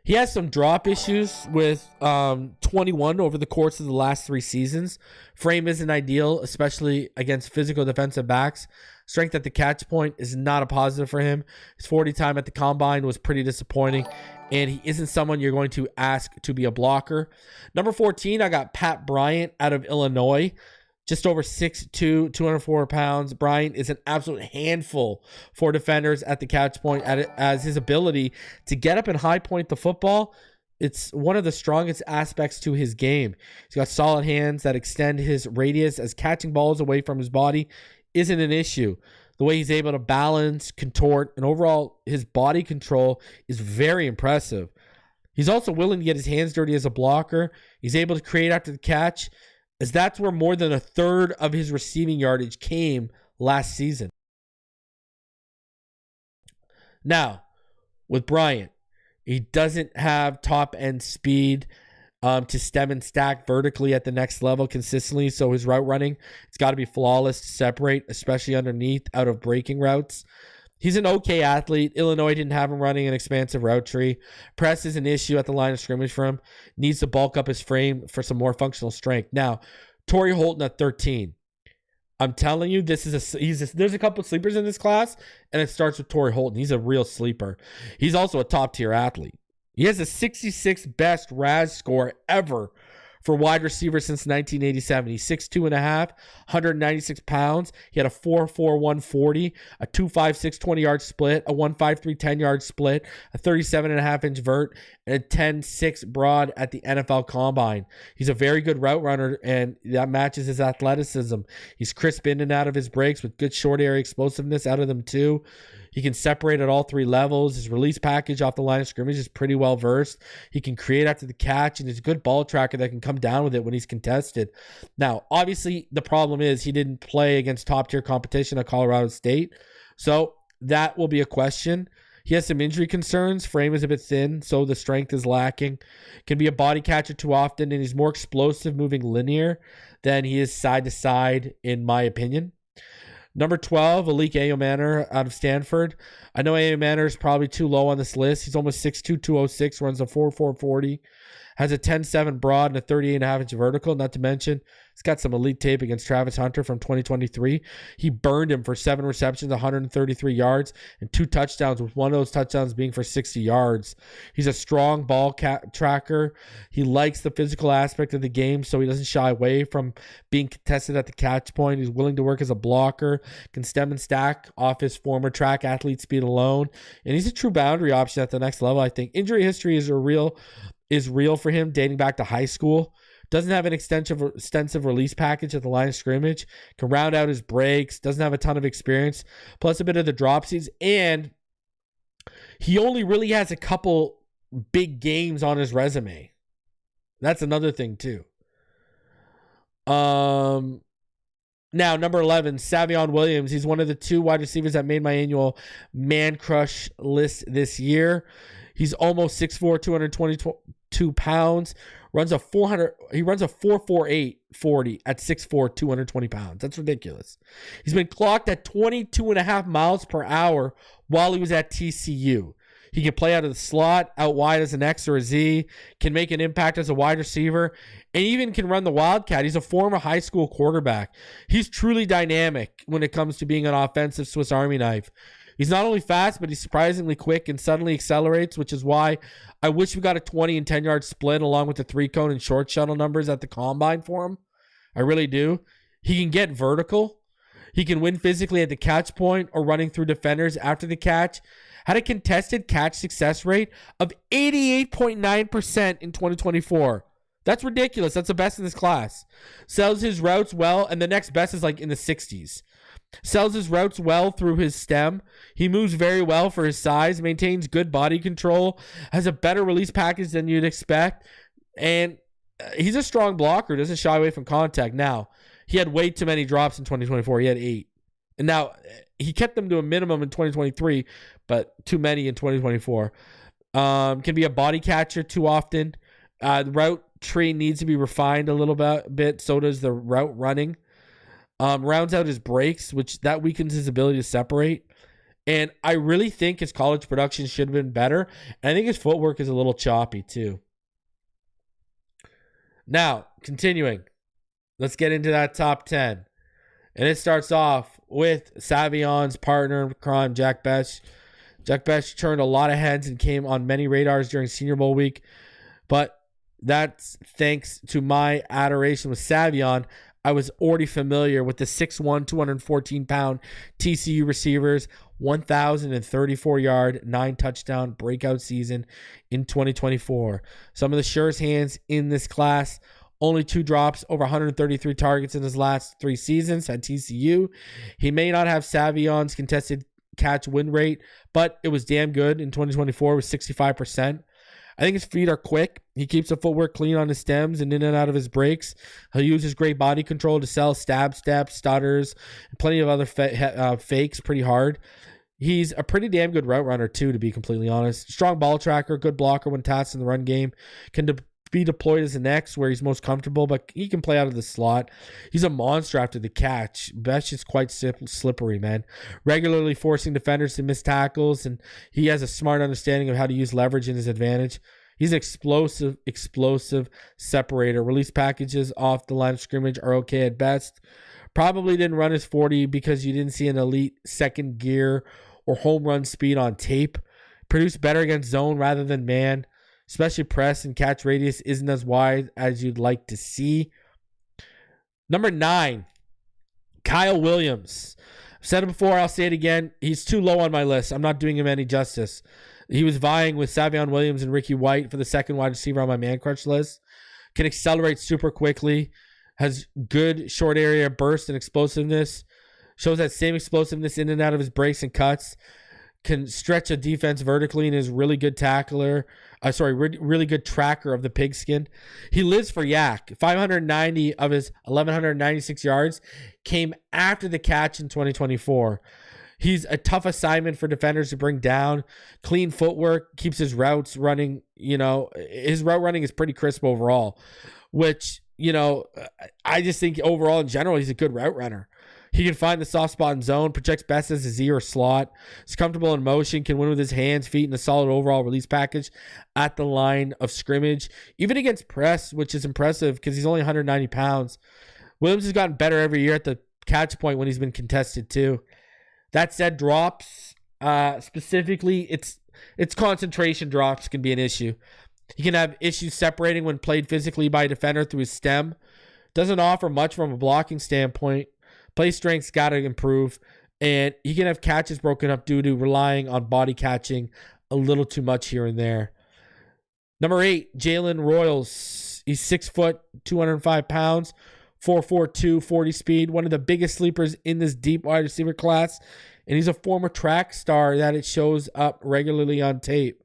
Speaker 1: He has some drop issues with 21 over the course of the last 3 seasons. Frame isn't ideal, especially against physical defensive backs. Strength at the catch point is not a positive for him. His 40 time at the combine was pretty disappointing, and he isn't someone you're going to ask to be a blocker. Number 14, I got Pat Bryant out of Illinois. Just over 6'2", 204 pounds. Bryant is an absolute handful for defenders at the catch point, as his ability to get up and high point the football. It's one of the strongest aspects to his game. He's got solid hands that extend his radius, as catching balls away from his body isn't an issue. The way he's able to balance, contort, and overall his body control is very impressive. He's also willing to get his hands dirty as a blocker. He's able to create after the catch, as that's where more than 1/3 of his receiving yardage came last season. Now, with Bryant, he doesn't have top-end speed to stem and stack vertically at the next level consistently, so his route running, it's got to be flawless to separate, especially underneath, out of breaking routes. He's an okay athlete. Illinois didn't have him running an expansive route tree. Press is an issue at the line of scrimmage for him. Needs to bulk up his frame for some more functional strength. Now, Torrey Holton at 13. I'm telling you, there's a couple of sleepers in this class, and it starts with Torrey Holton. He's a real sleeper. He's also a top-tier athlete. He has a 66 best RAS score ever for wide receiver since 1987. He's 6'2 and a half, 196 pounds. He had a 4.4 140, a 2.56 20-yard split, a 1.53 10-yard split, a 37.5-inch vert, and a 10.6 broad at the NFL Combine. He's a very good route runner, and that matches his athleticism. He's crisp in and out of his breaks with good short area explosiveness out of them too. He can separate at all three levels. His release package off the line of scrimmage is pretty well versed. He can create after the catch, and he's a good ball tracker that can come down with it when he's contested. Now, obviously, the problem is he didn't play against top-tier competition at Colorado State, so that will be a question. He has some injury concerns. Frame is a bit thin, so the strength is lacking. Can be a body catcher too often, and he's more explosive moving linear than he is side to side, in my opinion. Number 12, Alik Ayomanor out of Stanford. I know Ayomanor is probably too low on this list. He's almost 6'2", 206, runs a 4.4 40, has a 10.7 broad and a 38.5-inch vertical. Not to mention, he's got some elite tape against Travis Hunter from 2023. He burned him for 7 receptions, 133 yards, and 2 touchdowns, with one of those touchdowns being for 60 yards. He's a strong ball tracker. He likes the physical aspect of the game, so he doesn't shy away from being contested at the catch point. He's willing to work as a blocker, can stem and stack off his former track athlete speed alone, and he's a true boundary option at the next level, I think. Injury history is real for him, dating back to high school. Doesn't have an extensive release package at the line of scrimmage. Can round out his breaks. Doesn't have a ton of experience. Plus a bit of the dropsies. And he only really has a couple big games on his resume. That's another thing too. Now, number 11, Savion Williams. He's one of the 2 wide receivers that made my annual man crush list this year. He's almost 6'4", 222 pounds. Runs a 4.48 40 at 6'4", 220 pounds. That's ridiculous. He's been clocked at 22.5 miles per hour while he was at TCU. He can play out of the slot, out wide as an X or a Z, can make an impact as a wide receiver, and even can run the Wildcat. He's a former high school quarterback. He's truly dynamic when it comes to being an offensive Swiss Army knife. He's not only fast, but he's surprisingly quick and suddenly accelerates, which is why I wish we got a 20 and 10-yard split along with the 3-cone and short shuttle numbers at the Combine for him. I really do. He can get vertical. He can win physically at the catch point or running through defenders after the catch. Had a contested catch success rate of 88.9% in 2024. That's ridiculous. That's the best in this class. Sells his routes well, and the next best is like in the 60s. Sells his routes well through his stem. He moves very well for his size, maintains good body control, has a better release package than you'd expect, and he's a strong blocker, doesn't shy away from contact. Now, he had way too many drops in 2024. He had 8. And now, he kept them to a minimum in 2023, but too many in 2024. Can be a body catcher too often. The route tree needs to be refined a little bit. So does the route running. Rounds out his breaks, which that weakens his ability to separate. And I really think his college production should have been better. And I think his footwork is a little choppy too. Now, continuing. Let's get into that top 10. And it starts off with Savion's partner in crime, Jack Bech. Jack Bech turned a lot of heads and came on many radars during Senior Bowl week. But that's thanks to my adoration with Savion. I was already familiar with the 6'1", 214-pound TCU receivers, 1,034-yard, 9-touchdown breakout season in 2024. Some of the surest hands in this class. Only 2 drops, over 133 targets in his last 3 seasons at TCU. He may not have Savion's contested catch win rate, but it was damn good in 2024 with 65%. I think his feet are quick. He keeps the footwork clean on his stems and in and out of his breaks. He'll use his great body control to sell stab steps, stutters, and plenty of other fakes pretty hard. He's a pretty damn good route runner too, to be completely honest. Strong ball tracker, good blocker when tasked in the run game. Can be deployed as an X where he's most comfortable, but he can play out of the slot. He's a monster after the catch. Bech is quite slippery, man. Regularly forcing defenders to miss tackles, and he has a smart understanding of how to use leverage in his advantage. He's an explosive separator. Release packages off the line of scrimmage are okay at best. Probably didn't run his 40 because you didn't see an elite second gear or home run speed on tape. Produced better against zone rather than man. especially press and catch radius isn't as wide as you'd like to see. Number 9, Kyle Williams. I've said it before, I'll say it again. He's too low on my list. I'm not doing him any justice. He was vying with Shavon Williams and Ricky White for the second wide receiver on my man crush list. Can accelerate super quickly. Has good short area burst and explosiveness. Shows that same explosiveness in and out of his breaks and cuts. Can stretch a defense vertically and is really good tackler. Really good tracker of the pigskin. He lives for yak. 590 of his 1,196 yards came after the catch in 2024. He's a tough assignment for defenders to bring down. Clean footwork, keeps his routes running. His route running is pretty crisp overall, which, I just think overall in general, he's a good route runner. He can find the soft spot in zone, projects best as a Z or slot. He's comfortable in motion, can win with his hands, feet, and a solid overall release package at the line of scrimmage. Even against press, which is impressive because he's only 190 pounds. Williams has gotten better every year at the catch point when he's been contested too. That said, drops, specifically, it's concentration drops can be an issue. He can have issues separating when played physically by a defender through his stem. Doesn't offer much from a blocking standpoint. Play strength's got to improve, and he can have catches broken up due to relying on body catching a little too much here and there. Number 8, Jalen Royals. He's 6 foot, 205 pounds, 4.42, 40 speed. One of the biggest sleepers in this deep wide receiver class, and he's a former track star that it shows up regularly on tape.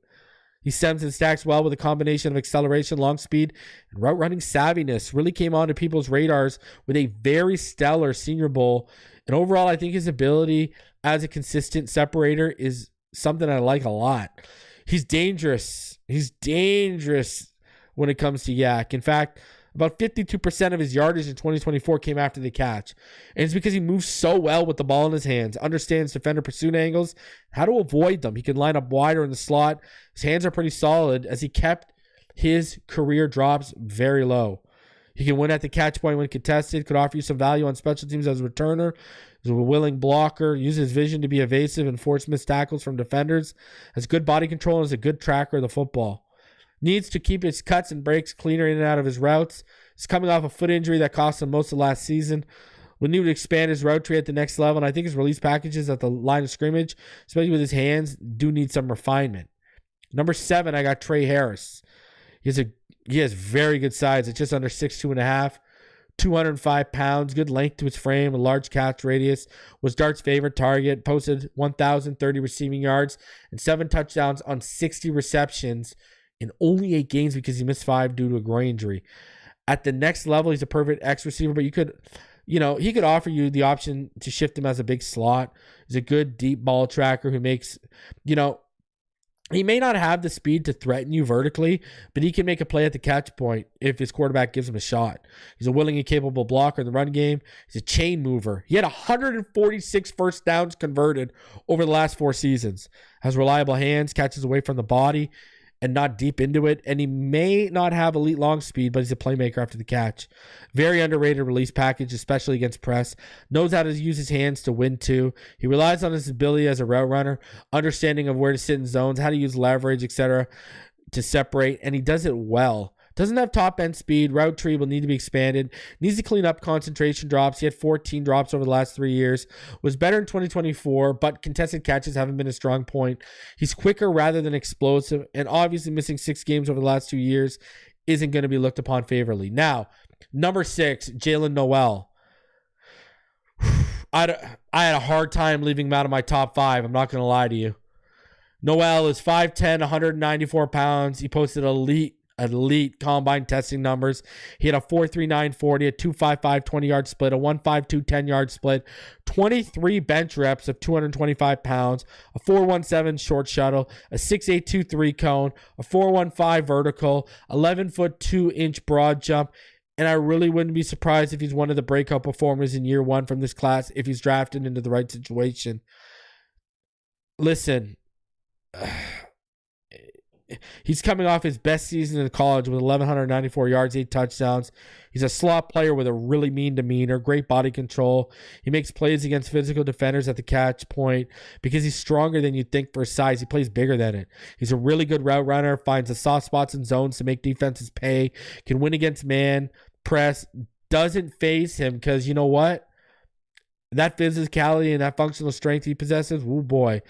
Speaker 1: He stems and stacks well with a combination of acceleration, long speed, and route running savviness. Really came onto people's radars with a very stellar Senior Bowl. And overall, I think his ability as a consistent separator is something I like a lot. He's dangerous. He's dangerous when it comes to yak. In fact, about 52% of his yardage in 2024 came after the catch. And it's because he moves so well with the ball in his hands, understands defender pursuit angles, how to avoid them. He can line up wider in the slot. His hands are pretty solid as he kept his career drops very low. He can win at the catch point when contested, could offer you some value on special teams as a returner. He's a willing blocker, uses his vision to be evasive and force missed tackles from defenders, has good body control, and is a good tracker of the football. Needs to keep his cuts and breaks cleaner in and out of his routes. He's coming off a foot injury that cost him most of last season. Will need to expand his route tree at the next level, and I think his release packages at the line of scrimmage, especially with his hands, do need some refinement. Number 7, I got Trey Harris. He has very good size. It's just under 6'2.5", 205 pounds, good length to his frame, a large catch radius. Was Dart's favorite target. Posted 1,030 receiving yards and 7 touchdowns on 60 receptions in only 8 games because he missed 5 due to a groin injury. At the next level, he's a perfect X receiver, but he could offer you the option to shift him as a big slot. He's a good deep ball tracker who makes, he may not have the speed to threaten you vertically, but he can make a play at the catch point if his quarterback gives him a shot. He's a willing and capable blocker in the run game. He's a chain mover. He had 146 first downs converted over the last 4 seasons. Has reliable hands, catches away from the body, and not deep into it. And he may not have elite long speed, but he's a playmaker after the catch. Very underrated release package, especially against press. Knows how to use his hands to win too. He relies on his ability as a route runner, understanding of where to sit in zones, how to use leverage, etc. to separate, and he does it well. Doesn't have top end speed. Route tree will need to be expanded. Needs to clean up concentration drops. He had 14 drops over the last 3 years. Was better in 2024, but contested catches haven't been a strong point. He's quicker rather than explosive, and obviously missing 6 games over the last 2 years isn't going to be looked upon favorably. Now, number 6, Jalen Noel. I had a hard time leaving him out of my top 5. I'm not going to lie to you. Noel is 5'10", 194 pounds. He posted elite combine testing numbers. He had a 4.39 40, a 2.55 20-yard split, a 1.52 10-yard split, 23 bench reps of 225 pounds, a 4.17 short shuttle, a 6.8 2.3 cone, a 4.15 vertical, 11-foot 2-inch broad jump. And I really wouldn't be surprised if he's one of the breakout performers in year 1 from this class if he's drafted into the right situation. Listen, he's coming off his best season in college with 1,194 yards, 8 touchdowns. He's a slot player with a really mean demeanor, great body control. He makes plays against physical defenders at the catch point because he's stronger than you think for his size. He plays bigger than it. He's a really good route runner, finds the soft spots and zones to make defenses pay, can win against man, press, doesn't phase him because you know what? That physicality and that functional strength he possesses, oh boy.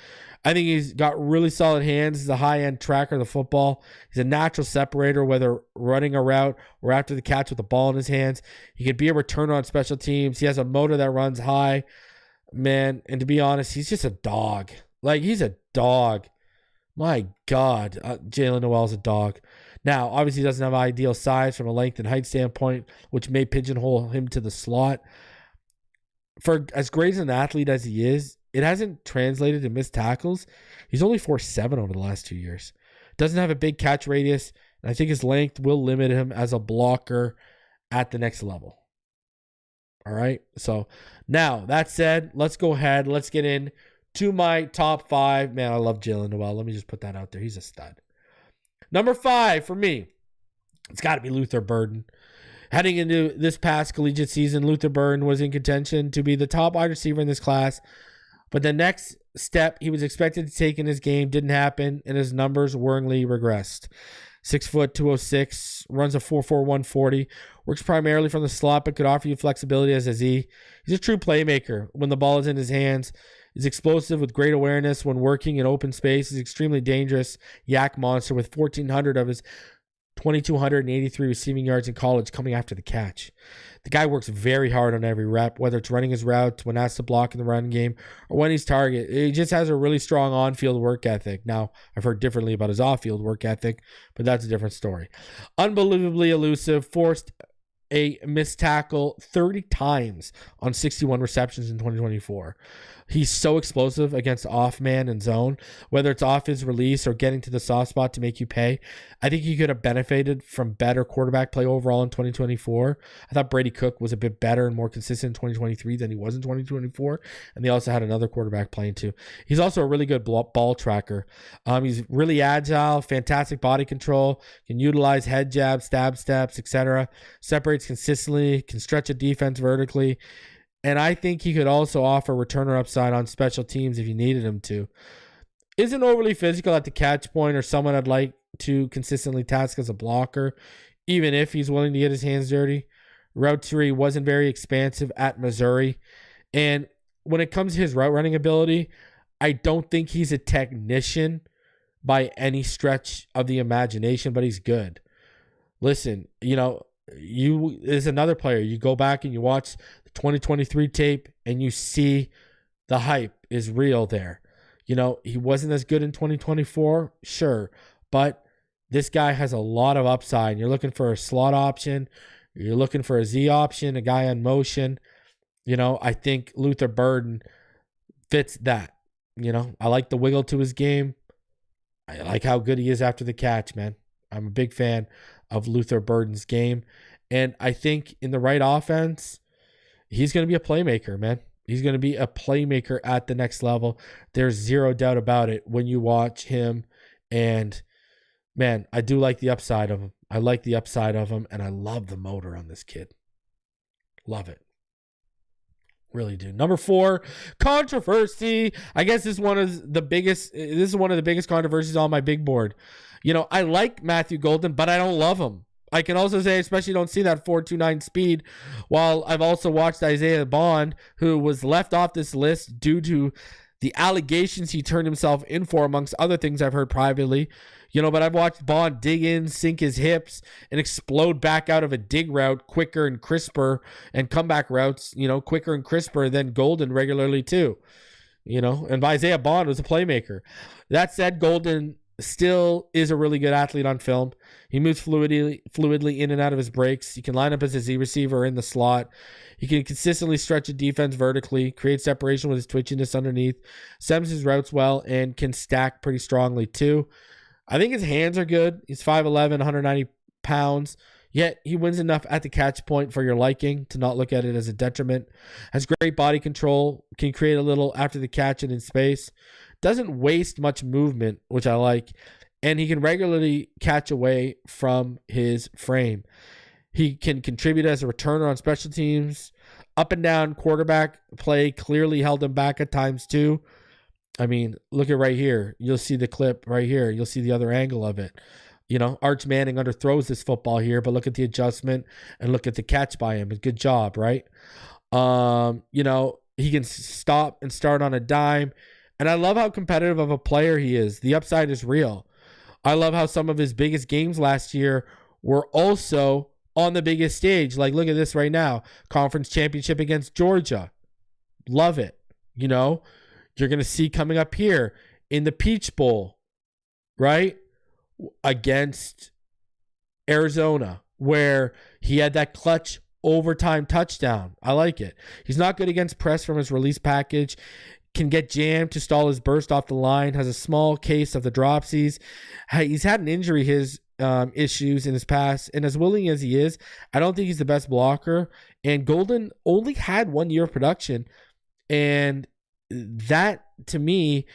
Speaker 1: I think he's got really solid hands. He's a high-end tracker of the football. He's a natural separator, whether running a route or after the catch with the ball in his hands. He could be a returner on special teams. He has a motor that runs high, man. And to be honest, he's just a dog. Like, he's a dog. My God, Jalen Noel's a dog. Now, obviously, he doesn't have ideal size from a length and height standpoint, which may pigeonhole him to the slot. For as great as an athlete as he is, it hasn't translated to missed tackles. He's only 4'7" over the last 2 years. Doesn't have a big catch radius, and I think his length will limit him as a blocker at the next level. All right? So, now, that said, let's go ahead. Let's get in to my top 5. Man, I love Jalen Noel. Let me just put that out there. He's a stud. Number 5 for me, it's got to be Luther Burden. Heading into this past collegiate season, Luther Burden was in contention to be the top wide receiver in this class. But the next step he was expected to take in his game didn't happen, and his numbers worryingly regressed. 6 foot, 206, runs a 4.4 140, works primarily from the slot, but could offer you flexibility as a Z. He's a true playmaker when the ball is in his hands. He's explosive with great awareness when working in open space. He's extremely dangerous yak monster with 1,400 of his 2,283 receiving yards in college coming after the catch. The guy works very hard on every rep, whether it's running his route, when asked to block in the run game, or when he's target. He just has a really strong on-field work ethic. Now, I've heard differently about his off-field work ethic, but that's a different story. Unbelievably elusive, forced a missed tackle 30 times on 61 receptions in 2024. He's so explosive against off man and zone, whether it's off his release or getting to the soft spot to make you pay. I think he could have benefited from better quarterback play overall in 2024. I thought Brady Cook was a bit better and more consistent in 2023 than he was in 2024. And they also had another quarterback playing too. He's also a really good ball tracker. He's really agile, fantastic body control, can utilize head jabs, stab steps, etc. Separates consistently, can stretch a defense vertically. And I think he could also offer returner upside on special teams if you needed him to. Isn't overly physical at the catch point or someone I'd like to consistently task as a blocker, even if he's willing to get his hands dirty. Route tree wasn't very expansive at Missouri. And when it comes to his route running ability, I don't think he's a technician by any stretch of the imagination, but he's good. Listen, is another player. You go back and you watch the 2023 tape and you see the hype is real there. He wasn't as good in 2024, sure, but this guy has a lot of upside. You're looking for a slot option, you're looking for a Z option, a guy on motion. I think Luther Burden fits that. I like the wiggle to his game. I like how good he is after the catch, man. I'm a big fan of Luther Burden's game. And I think in the right offense, he's going to be a playmaker, man. He's going to be a playmaker at the next level. There's zero doubt about it when you watch him. And, man, I do like the upside of him. I like the upside of him, and I love the motor on this kid. Love it. Really do. Number 4, controversy. I guess this is one of the biggest controversies on my big board. I like Matthew Golden, but I don't love him. I can also say, especially don't see that 4.29 speed, while I've also watched Isaiah Bond, who was left off this list due to the allegations he turned himself in for, amongst other things I've heard privately. But I've watched Bond dig in, sink his hips, and explode back out of a dig route quicker and crisper, and comeback routes, quicker and crisper than Golden regularly too. And Isaiah Bond was a playmaker. That said, Golden still is a really good athlete on film. He moves fluidly in and out of his breaks. He can line up as a Z receiver in the slot. He can consistently stretch a defense vertically, create separation with his twitchiness underneath, stems his routes well, and can stack pretty strongly too. I think his hands are good. He's 5'11", 190 pounds, yet he wins enough at the catch point for your liking to not look at it as a detriment. Has great body control, can create a little after the catch and in space. Doesn't waste much movement, which I like. and he can regularly catch away from his frame. He can contribute as a returner on special teams. Up and down quarterback play clearly held him back at times too. I mean, look at right here. You'll see the clip right here. You'll see the other angle of it. Arch Manning underthrows this football here, but look at the adjustment and look at the catch by him. Good job, right? He can stop and start on a dime. And I love how competitive of a player he is. The upside is real. I love how some of his biggest games last year were also on the biggest stage. Like, look at this right now. Conference championship against Georgia. Love it. You're going to see coming up here in the Peach Bowl, right? Against Arizona, where he had that clutch overtime touchdown. I like it. He's not good against press from his release package. Can get jammed to stall his burst off the line. Has a small case of the dropsies. He's had an injury, his issues in his past, and as willing as he is, I don't think he's the best blocker. And Golden only had 1 year of production, and that to me,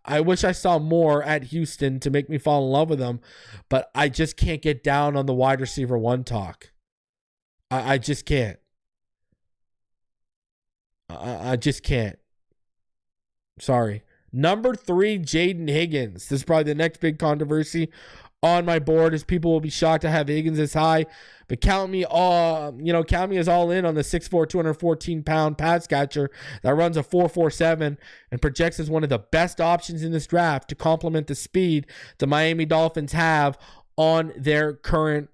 Speaker 1: I wish I saw more at Houston to make me fall in love with him, but I just can't get down on the wide receiver one talk. I just can't. I just can't. Sorry. Number 3, Jahdae Higgins. This is probably the next big controversy on my board, as people will be shocked to have Higgins this high. But count me as all in on the 6'4", 214-pound pass catcher that runs a 4.47 and projects as one of the best options in this draft to complement the speed the Miami Dolphins have on their current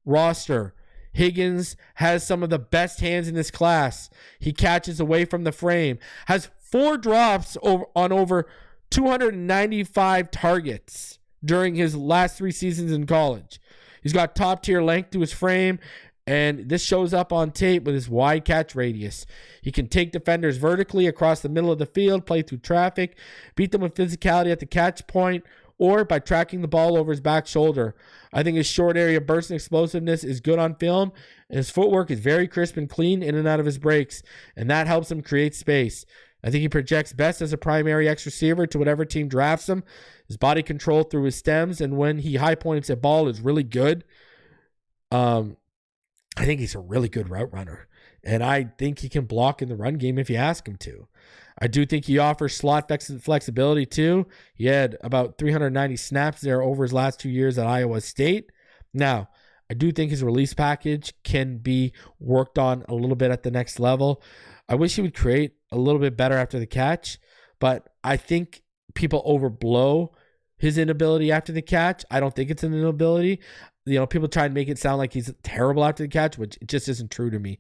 Speaker 1: roster. Higgins has some of the best hands in this class. He catches away from the frame, has 4 drops on over 295 targets during his last 3 seasons in college. He's got top-tier length to his frame, and this shows up on tape with his wide catch radius. He can take defenders vertically across the middle of the field, play through traffic, beat them with physicality at the catch point, or by tracking the ball over his back shoulder. I think his short area burst and explosiveness is good on film, and his footwork is very crisp and clean in and out of his breaks, and that helps him create space. I think he projects best as a primary X receiver to whatever team drafts him. His body control through his stems, and when he high points a ball, is really good. I think he's a really good route runner, and I think he can block in the run game if you ask him to. I do think he offers slot flexibility too. He had about 390 snaps there over his last 2 years at Iowa State. Now, I do think his release package can be worked on a little bit at the next level. I wish he would create a little bit better after the catch, but I think people overblow his inability after the catch. I don't think it's an inability. People try and make it sound like he's terrible after the catch, which it just isn't true to me.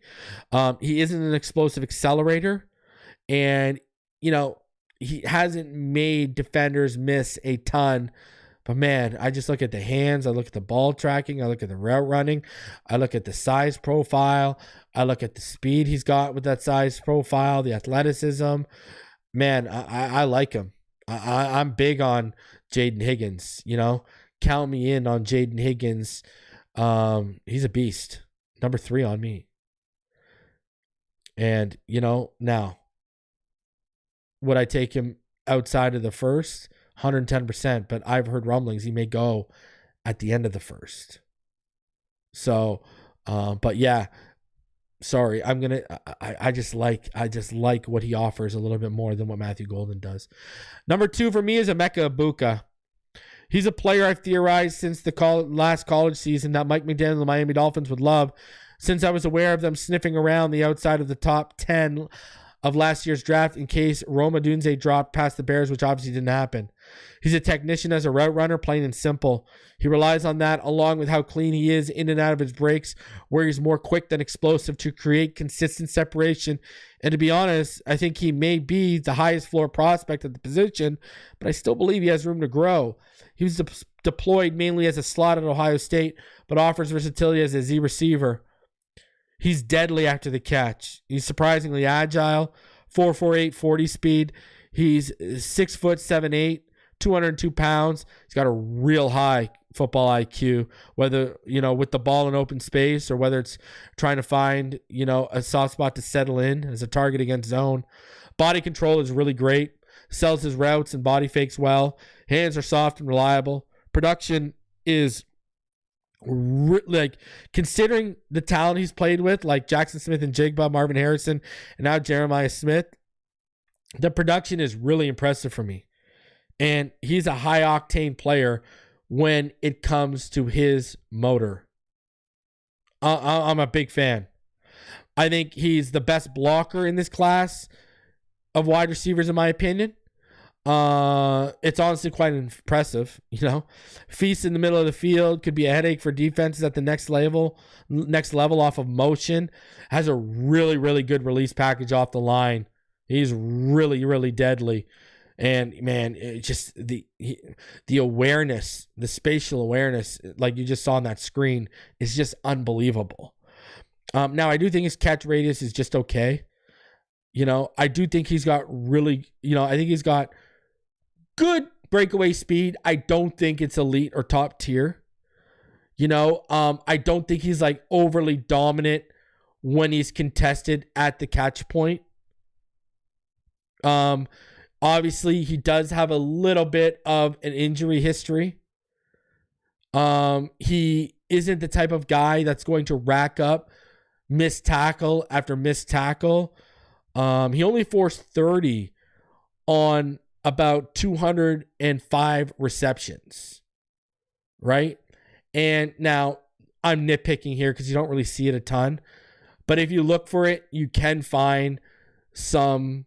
Speaker 1: He isn't an explosive accelerator, and he hasn't made defenders miss a ton. But man, I just look at the hands, I look at the ball tracking, I look at the route running, I look at the size profile, I look at the speed he's got with that size profile, the athleticism. Man, I like him. I'm big on Jahdae Higgins. Count me in on Jahdae Higgins. He's a beast. Number 3 on me. And now, would I take him outside of the first? 110%, but I've heard rumblings he may go at the end of the first. So, but yeah, sorry, I just like what he offers a little bit more than what Matthew Golden does. Number 2 for me is Emeka Egbuka. He's a player I've theorized since the last college season that Mike McDaniel and the Miami Dolphins would love, since I was aware of them sniffing around the outside of the top 10 of last year's draft in case Rome Odunze dropped past the Bears, which obviously didn't happen. He's a technician as a route runner, plain and simple. He relies on that, along with how clean he is in and out of his breaks, where he's more quick than explosive, to create consistent separation. And to be honest, I think he may be the highest floor prospect at the position, but I still believe he has room to grow. He was deployed mainly as a slot at Ohio State, but offers versatility as a Z receiver. He's deadly after the catch. He's surprisingly agile, 4.48 40 speed. He's 6 foot 7'8", 202 pounds. He's got a real high football IQ, whether, with the ball in open space or whether it's trying to find, a soft spot to settle in as a target against zone. Body control is really great. sells his routes and body fakes well. Hands are soft and reliable. Production is like, considering the talent he's played with, like Jackson Smith and Jigba, Marvin Harrison, and now Jeremiah Smith, the production is really impressive for me. And he's a high octane player when it comes to his motor. I'm a big fan. I think he's the best blocker in this class of wide receivers, in my opinion. It's honestly quite impressive, Feast in the middle of the field, could be a headache for defenses at the next level off of motion. Has a really, really good release package off the line. He's really, really deadly. And man, it just the awareness, the spatial awareness, like you just saw on that screen, is just unbelievable. Now I do think his catch radius is just okay. I do think he's got really, I think he's got good breakaway speed. I don't think it's elite or top tier. I don't think he's like overly dominant when he's contested at the catch point. Obviously, he does have a little bit of an injury history. He isn't the type of guy that's going to rack up missed tackle after missed tackle. He only forced 30 on about 205 receptions, right? And now I'm nitpicking here because you don't really see it a ton. But if you look for it, you can find some...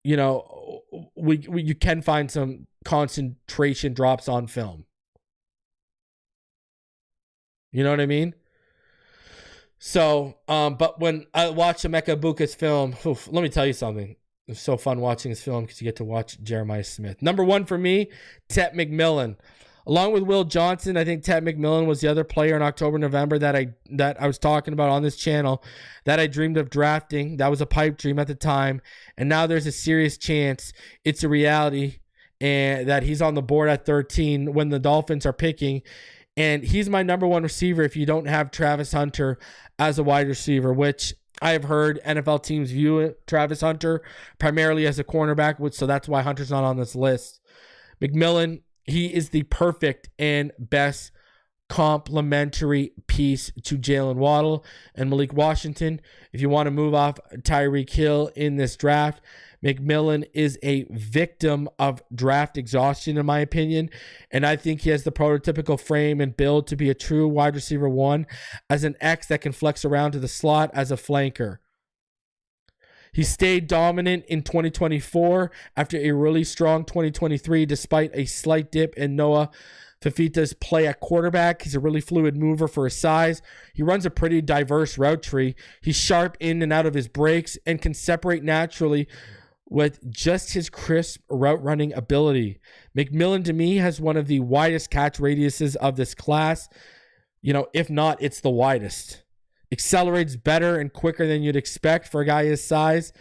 Speaker 1: you can find some concentration drops on film. You know what I mean? So, but when I watched Emeka Buka's film, let me tell you something. It's so fun watching this film because you get to watch Jeremiah Smith. Number one for me, Tet McMillan. Along with Will Johnson, I think Tet McMillan was the other player in October, November that I was talking about on this channel that I dreamed of drafting. That was a pipe dream at the time. And now there's a serious chance it's a reality, and that he's on the board at 13 when the Dolphins are picking. And he's my number one receiver if you don't have Travis Hunter as a wide receiver, which I have heard NFL teams view Travis Hunter primarily as a cornerback, so that's why Hunter's not on this list. McMillan, he is the perfect and best complementary piece to Jalen Waddle and Malik Washington. If you want to move off Tyreek Hill in this draft, McMillan is a victim of draft exhaustion, in my opinion, and I think he has the prototypical frame and build to be a true wide receiver one as an X that can flex around to the slot as a flanker. He stayed dominant in 2024 after a really strong 2023, despite a slight dip in Noah Fifita's play at quarterback. He's a really fluid mover for his size. He runs a pretty diverse route tree. He's sharp in and out of his breaks and can separate naturally with just his crisp route running ability. McMillan, to me, has one of the widest catch radiuses of this class. If not, it's the widest. Accelerates better and quicker than you'd expect for a guy his size.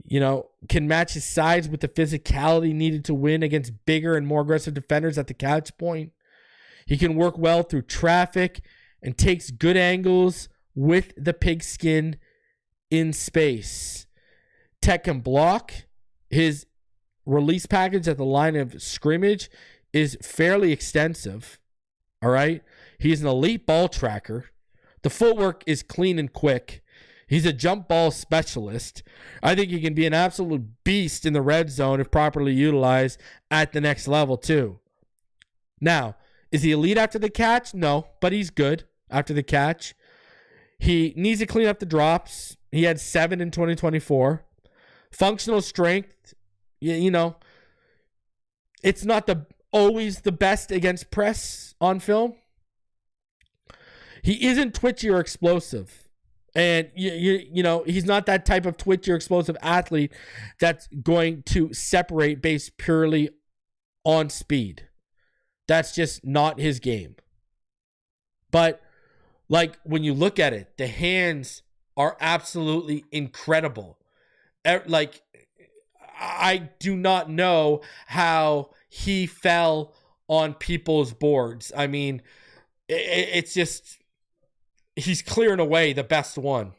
Speaker 1: Can match his size with the physicality needed to win against bigger and more aggressive defenders at the catch point. He can work well through traffic and takes good angles with the pigskin in space. Tech can block. His release package at the line of scrimmage is fairly extensive. All right. He's an elite ball tracker. The footwork is clean and quick. He's a jump ball specialist. I think he can be an absolute beast in the red zone if properly utilized at the next level too. Now, is he elite after the catch? No, but he's good after the catch. He needs to clean up the drops. He had 7 in 2024. Functional strength, it's not always the best against press on film. He isn't twitchy or explosive. And, he's not that type of twitchy or explosive athlete that's going to separate based purely on speed. That's just not his game. But, when you look at it, the hands are absolutely incredible. I do not know how he fell on people's boards. I mean, it's just... he's clearing away the best one.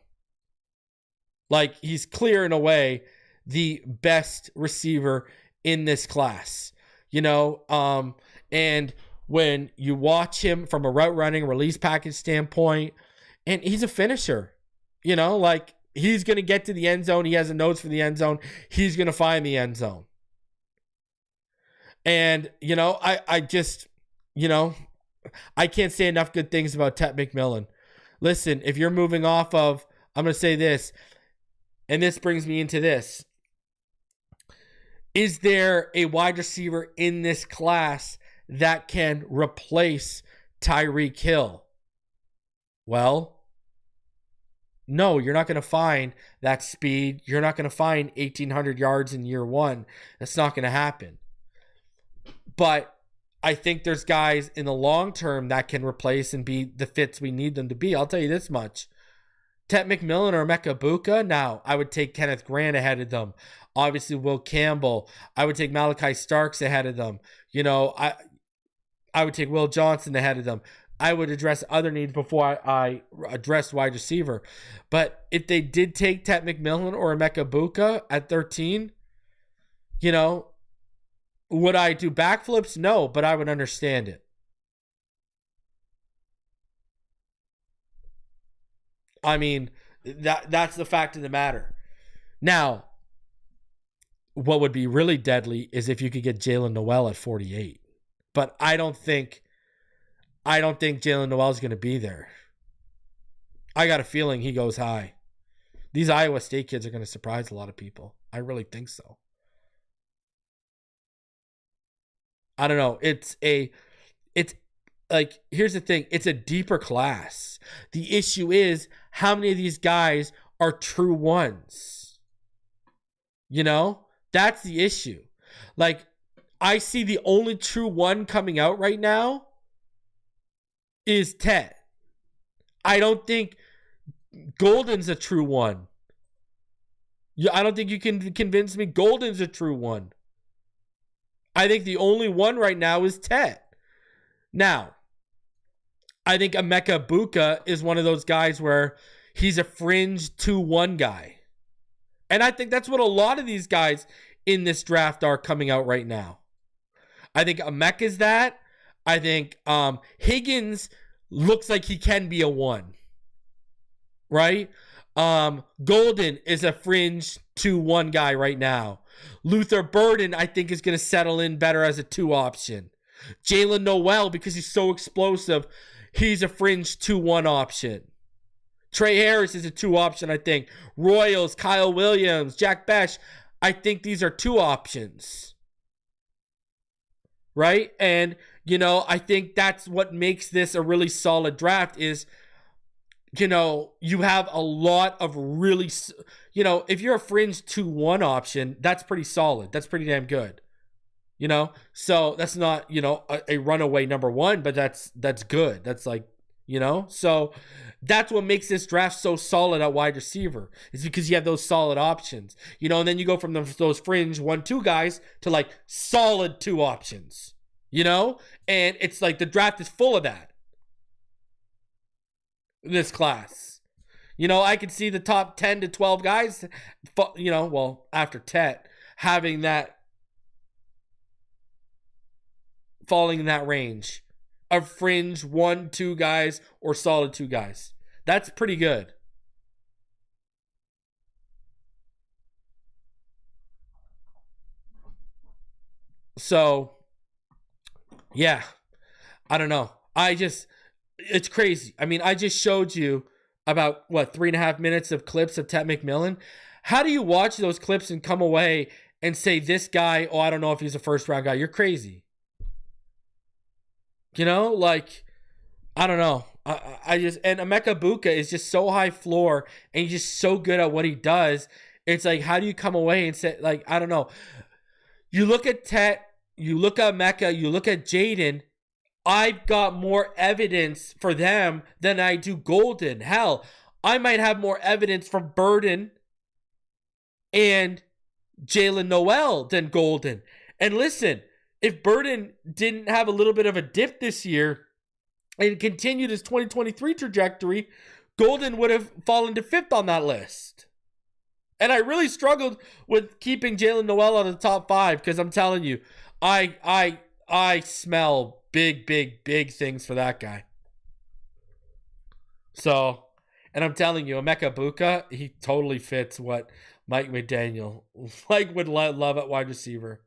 Speaker 1: He's clearing away the best receiver in this class, and when you watch him from a route running release package standpoint, and he's a finisher, like he's going to get to the end zone. He has a nose for the end zone. He's going to find the end zone. And, I just, I can't say enough good things about Tet McMillan. Listen, if you're moving off of, I'm going to say this, and this brings me into this. Is there a wide receiver in this class that can replace Tyreek Hill? Well, no, you're not going to find that speed. You're not going to find 1,800 yards in year one. That's not going to happen. But I think there's guys in the long term that can replace and be the fits we need them to be. I'll tell you this much. Tet McMillan or Emeka Egbuka, now I would take Kenneth Grant ahead of them. Obviously, Will Campbell. I would take Malachi Starks ahead of them. I would take Will Johnson ahead of them. I would address other needs before I address wide receiver. But if they did take Tet McMillan or Emeka Egbuka at 13, would I do backflips? No, but I would understand it. I mean, that's the fact of the matter. Now, what would be really deadly is if you could get Jalen Noel at 48. But I don't think Jalen Noel is going to be there. I got a feeling he goes high. These Iowa State kids are going to surprise a lot of people. I really think so. I don't know. It's like, here's the thing. It's a deeper class. The issue is how many of these guys are true ones. That's the issue. Like, I see the only true one coming out right now is Tet. I don't think Golden's a true one. I don't think you can convince me Golden's a true one. I think the only one right now is Tet. Now, I think Emeka Egbuka is one of those guys where he's a fringe 2-1 guy. And I think that's what a lot of these guys in this draft are coming out right now. I think Emeka is that. I think Higgins looks like he can be a 1. Right? Golden is a fringe 2-1 guy right now. Luther Burden, I think, is going to settle in better as a 2 option. Jalen Noel, because he's so explosive, he's a fringe 2-1 option. Trey Harris is a 2 option, I think. Royals, Kyle Williams, Jack Besh, I think these are 2 options. Right? And, I think that's what makes this a really solid draft is, you have a lot of really, if you're a fringe 2-1 option, that's pretty solid. That's pretty damn good. So that's not, a runaway number 1, but that's good. That's like, so that's what makes this draft so solid at wide receiver is because you have those solid options, and then you go from those fringe 1-2 guys to like solid 2 options, and it's like the draft is full of that. This class, I could see the top 10 to 12 guys, after Tet having that falling in that range of fringe 1-2 guys or solid 2 guys. That's pretty good. So, yeah, I don't know. It's crazy. I mean, I just showed you about 3.5 minutes of clips of Tet McMillan. How do you watch those clips and come away and say this guy, I don't know if he's a first round guy? You're crazy. I don't know. And Emeka Egbuka is just so high floor and he's just so good at what he does. It's like, how do you come away and say, I don't know. You look at Tet, you look at Emeka, you look at Jahdae. I've got more evidence for them than I do Golden. Hell, I might have more evidence from Burden and Jalen Noel than Golden. And listen, if Burden didn't have a little bit of a dip this year and continued his 2023 trajectory, Golden would have fallen to 5th on that list. And I really struggled with keeping Jalen Noel out of the top 5 because I'm telling you, I smell big things for that guy. So, and I'm telling you, Emeka Buka, he totally fits what Mike McDaniel would love at wide receiver.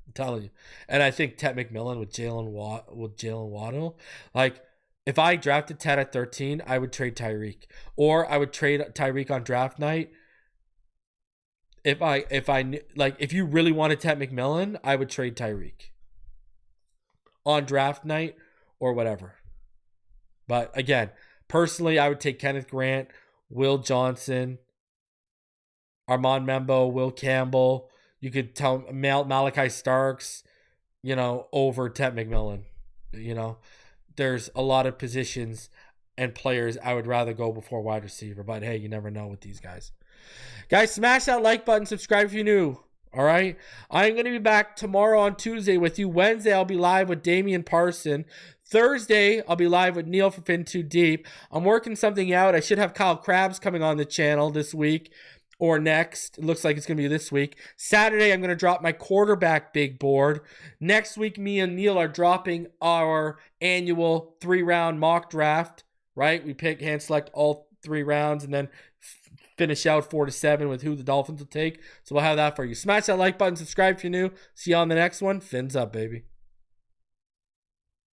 Speaker 1: I'm telling you. And I think Ted McMillan with Jalen Waddle, like, if I drafted Ted at 13, I would trade Tyreek. Or I would trade Tyreek on draft night. If you really wanted Ted McMillan, I would trade Tyreek on draft night or whatever. But again, personally, I would take Kenneth Grant, Will Johnson, Armand Membo, Will Campbell. You could tell Malachi Starks, over Ted McMillan. There's a lot of positions and players I would rather go before wide receiver. But hey, you never know with these guys. Guys, smash that like button, subscribe if you're new. All right? I'm going to be back tomorrow on Tuesday with you. Wednesday, I'll be live with Damien Parson. Thursday, I'll be live with Neil from Fin Too Deep. I'm working something out. I should have Kyle Krabs coming on the channel this week or next. It looks like it's going to be this week. Saturday, I'm going to drop my quarterback big board. Next week, me and Neil are dropping our annual 3-round mock draft, right? We hand select all 3 rounds and then finish out 4 to 7 with who the Dolphins will take. So we'll have that for you. Smash that like button, subscribe if you're new. See you on the next one. Fins up, baby.